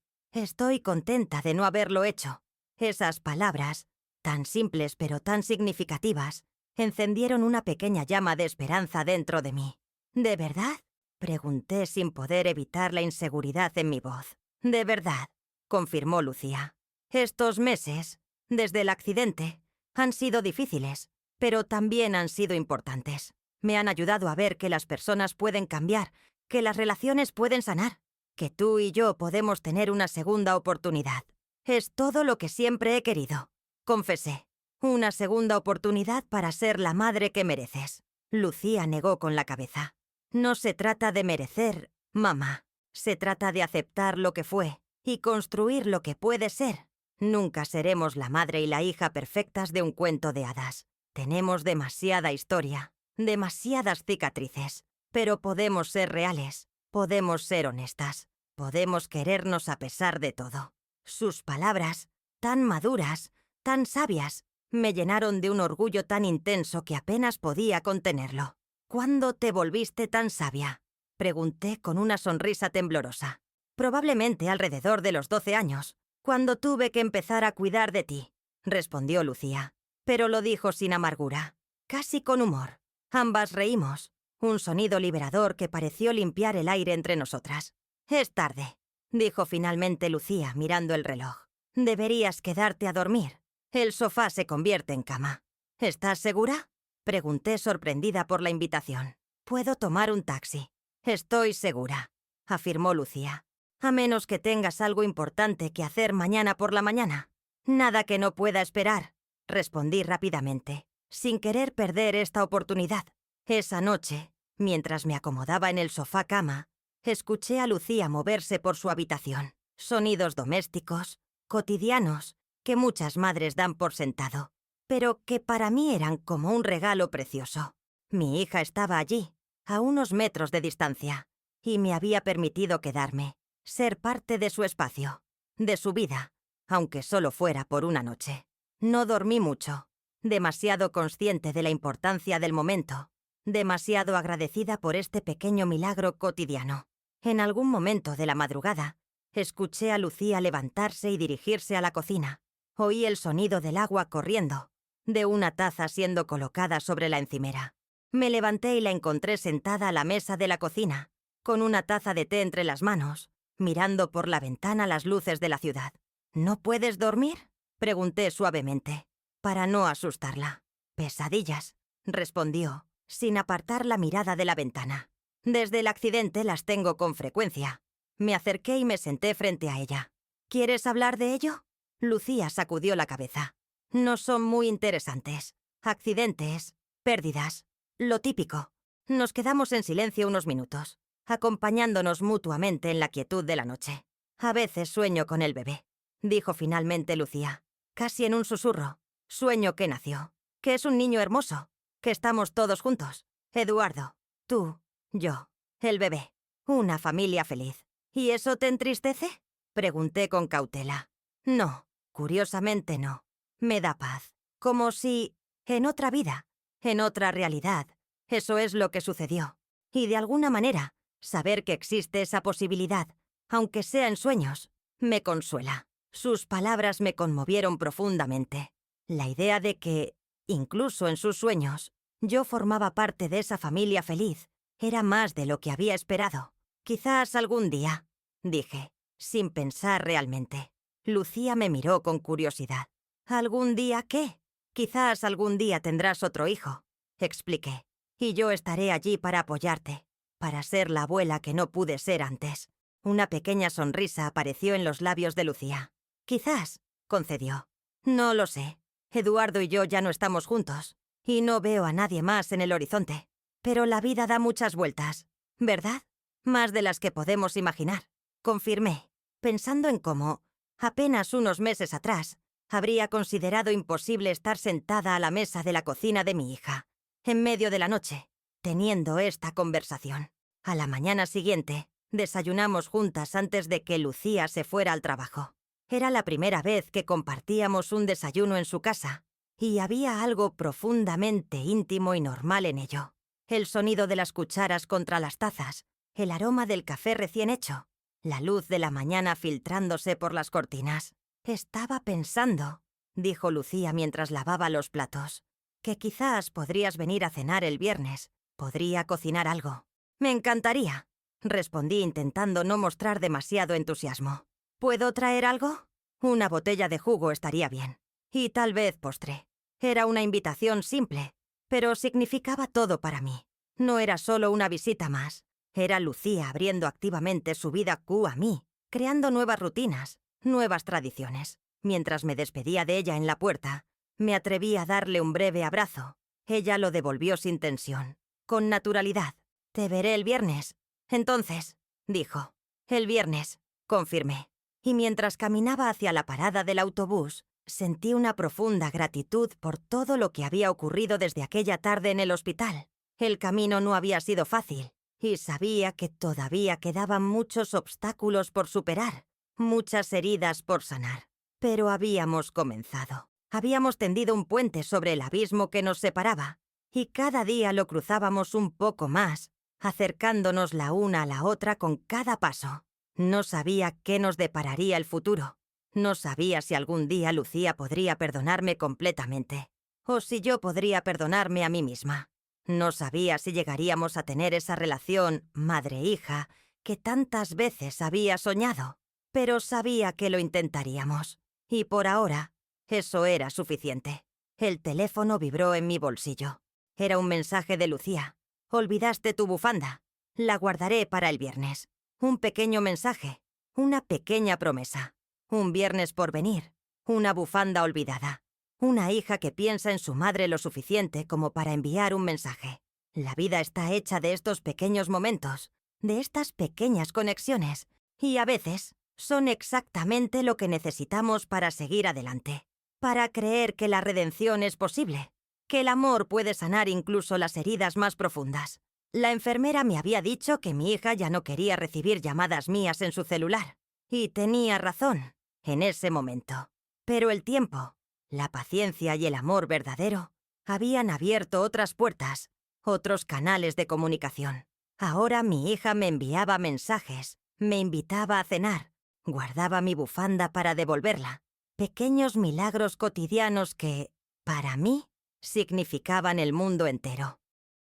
contenta de no haberlo hecho». Esas palabras, tan simples pero tan significativas, encendieron una pequeña llama de esperanza dentro de mí. «¿De verdad?», pregunté sin poder evitar la inseguridad en mi voz. «De verdad», confirmó Lucía. «Estos meses, desde el accidente, han sido difíciles, pero también han sido importantes. Me han ayudado a ver que las personas pueden cambiar, que las relaciones pueden sanar, que tú y yo podemos tener una segunda oportunidad. Es todo lo que siempre he querido», confesé. «Una segunda oportunidad para ser la madre que mereces». Lucía negó con la cabeza. «No se trata de merecer, mamá. Se trata de aceptar lo que fue y construir lo que puede ser. Nunca seremos la madre y la hija perfectas de un cuento de hadas. Tenemos demasiada historia, demasiadas cicatrices, pero podemos ser reales, podemos ser honestas, podemos querernos a pesar de todo». Sus palabras, tan maduras, tan sabias, me llenaron de un orgullo tan intenso que apenas podía contenerlo. «¿Cuándo te volviste tan sabia?», pregunté con una sonrisa temblorosa. «Probablemente alrededor de los 12 años, cuando tuve que empezar a cuidar de ti», respondió Lucía, pero lo dijo sin amargura, casi con humor. Ambas reímos, un sonido liberador que pareció limpiar el aire entre nosotras. «Es tarde», dijo finalmente Lucía mirando el reloj. «Deberías quedarte a dormir. El sofá se convierte en cama». «¿Estás segura?», pregunté sorprendida por la invitación. «Puedo tomar un taxi». «Estoy segura», afirmó Lucía. «A menos que tengas algo importante que hacer mañana por la mañana». «Nada que no pueda esperar», respondí rápidamente, sin querer perder esta oportunidad. Esa noche, mientras me acomodaba en el sofá cama, escuché a Lucía moverse por su habitación. Sonidos domésticos, cotidianos, que muchas madres dan por sentado, pero que para mí eran como un regalo precioso. Mi hija estaba allí, a unos metros de distancia, y me había permitido quedarme, ser parte de su espacio, de su vida, aunque solo fuera por una noche. No dormí mucho, demasiado consciente de la importancia del momento, demasiado agradecida por este pequeño milagro cotidiano. En algún momento de la madrugada, escuché a Lucía levantarse y dirigirse a la cocina. Oí el sonido del agua corriendo, de una taza siendo colocada sobre la encimera. Me levanté y la encontré sentada a la mesa de la cocina, con una taza de té entre las manos, mirando por la ventana las luces de la ciudad. «¿No puedes dormir?», pregunté suavemente, para no asustarla. «Pesadillas», respondió, sin apartar la mirada de la ventana. «Desde el accidente las tengo con frecuencia». Me acerqué y me senté frente a ella. «¿Quieres hablar de ello?». Lucía sacudió la cabeza. «No son muy interesantes. Accidentes, pérdidas, lo típico. Nos quedamos en silencio unos minutos, acompañándonos mutuamente en la quietud de la noche. A veces sueño con el bebé, dijo finalmente Lucía, casi en un susurro. Sueño que nació, que es un niño hermoso, que estamos todos juntos. Eduardo, tú, yo, el bebé, una familia feliz. ¿Y eso te entristece? Pregunté con cautela. No, curiosamente no. Me da paz. Como si, en otra vida, en otra realidad, eso es lo que sucedió. Y de alguna manera, saber que existe esa posibilidad, aunque sea en sueños, me consuela. Sus palabras me conmovieron profundamente. La idea de que, incluso en sus sueños, yo formaba parte de esa familia feliz era más de lo que había esperado. Quizás algún día, dije, sin pensar realmente. Lucía me miró con curiosidad. ¿Algún día qué? Quizás algún día tendrás otro hijo, expliqué, y yo estaré allí para apoyarte, para ser la abuela que no pude ser antes. Una pequeña sonrisa apareció en los labios de Lucía. Quizás, concedió. No lo sé. Eduardo y yo ya no estamos juntos, y no veo a nadie más en el horizonte. Pero la vida da muchas vueltas, ¿verdad? Más de las que podemos imaginar, confirmé, pensando en cómo, apenas unos meses atrás, habría considerado imposible estar sentada a la mesa de la cocina de mi hija, en medio de la noche, teniendo esta conversación. A la mañana siguiente, desayunamos juntas antes de que Lucía se fuera al trabajo. Era la primera vez que compartíamos un desayuno en su casa, y había algo profundamente íntimo y normal en ello. El sonido de las cucharas contra las tazas, el aroma del café recién hecho, la luz de la mañana filtrándose por las cortinas. Estaba pensando, dijo Lucía mientras lavaba los platos, que quizás podrías venir a cenar el viernes. Podría cocinar algo. Me encantaría, respondí intentando no mostrar demasiado entusiasmo. ¿Puedo traer algo? Una botella de jugo estaría bien. Y tal vez postre. Era una invitación simple, pero significaba todo para mí. No era solo una visita más. Era Lucía abriendo activamente su vida a mí, creando nuevas rutinas, nuevas tradiciones. Mientras me despedía de ella en la puerta, me atreví a darle un breve abrazo. Ella lo devolvió sin tensión, con naturalidad. «Te veré el viernes». «Entonces», dijo. «El viernes», confirmé. Y mientras caminaba hacia la parada del autobús, sentí una profunda gratitud por todo lo que había ocurrido desde aquella tarde en el hospital. El camino no había sido fácil, y sabía que todavía quedaban muchos obstáculos por superar, muchas heridas por sanar. Pero habíamos comenzado. Habíamos tendido un puente sobre el abismo que nos separaba, y cada día lo cruzábamos un poco más, acercándonos la una a la otra con cada paso. No sabía qué nos depararía el futuro. No sabía si algún día Lucía podría perdonarme completamente, o si yo podría perdonarme a mí misma. No sabía si llegaríamos a tener esa relación madre-hija que tantas veces había soñado, pero sabía que lo intentaríamos. Y por ahora, eso era suficiente. El teléfono vibró en mi bolsillo. Era un mensaje de Lucía. «Olvidaste tu bufanda. La guardaré para el viernes». Un pequeño mensaje, una pequeña promesa. Un viernes por venir, una bufanda olvidada. Una hija que piensa en su madre lo suficiente como para enviar un mensaje. La vida está hecha de estos pequeños momentos, de estas pequeñas conexiones, y a veces son exactamente lo que necesitamos para seguir adelante, para creer que la redención es posible, que el amor puede sanar incluso las heridas más profundas. La enfermera me había dicho que mi hija ya no quería recibir llamadas mías en su celular, y tenía razón en ese momento. Pero el tiempo, la paciencia y el amor verdadero habían abierto otras puertas, otros canales de comunicación. Ahora mi hija me enviaba mensajes, me invitaba a cenar, guardaba mi bufanda para devolverla. Pequeños milagros cotidianos que, para mí, significaban el mundo entero.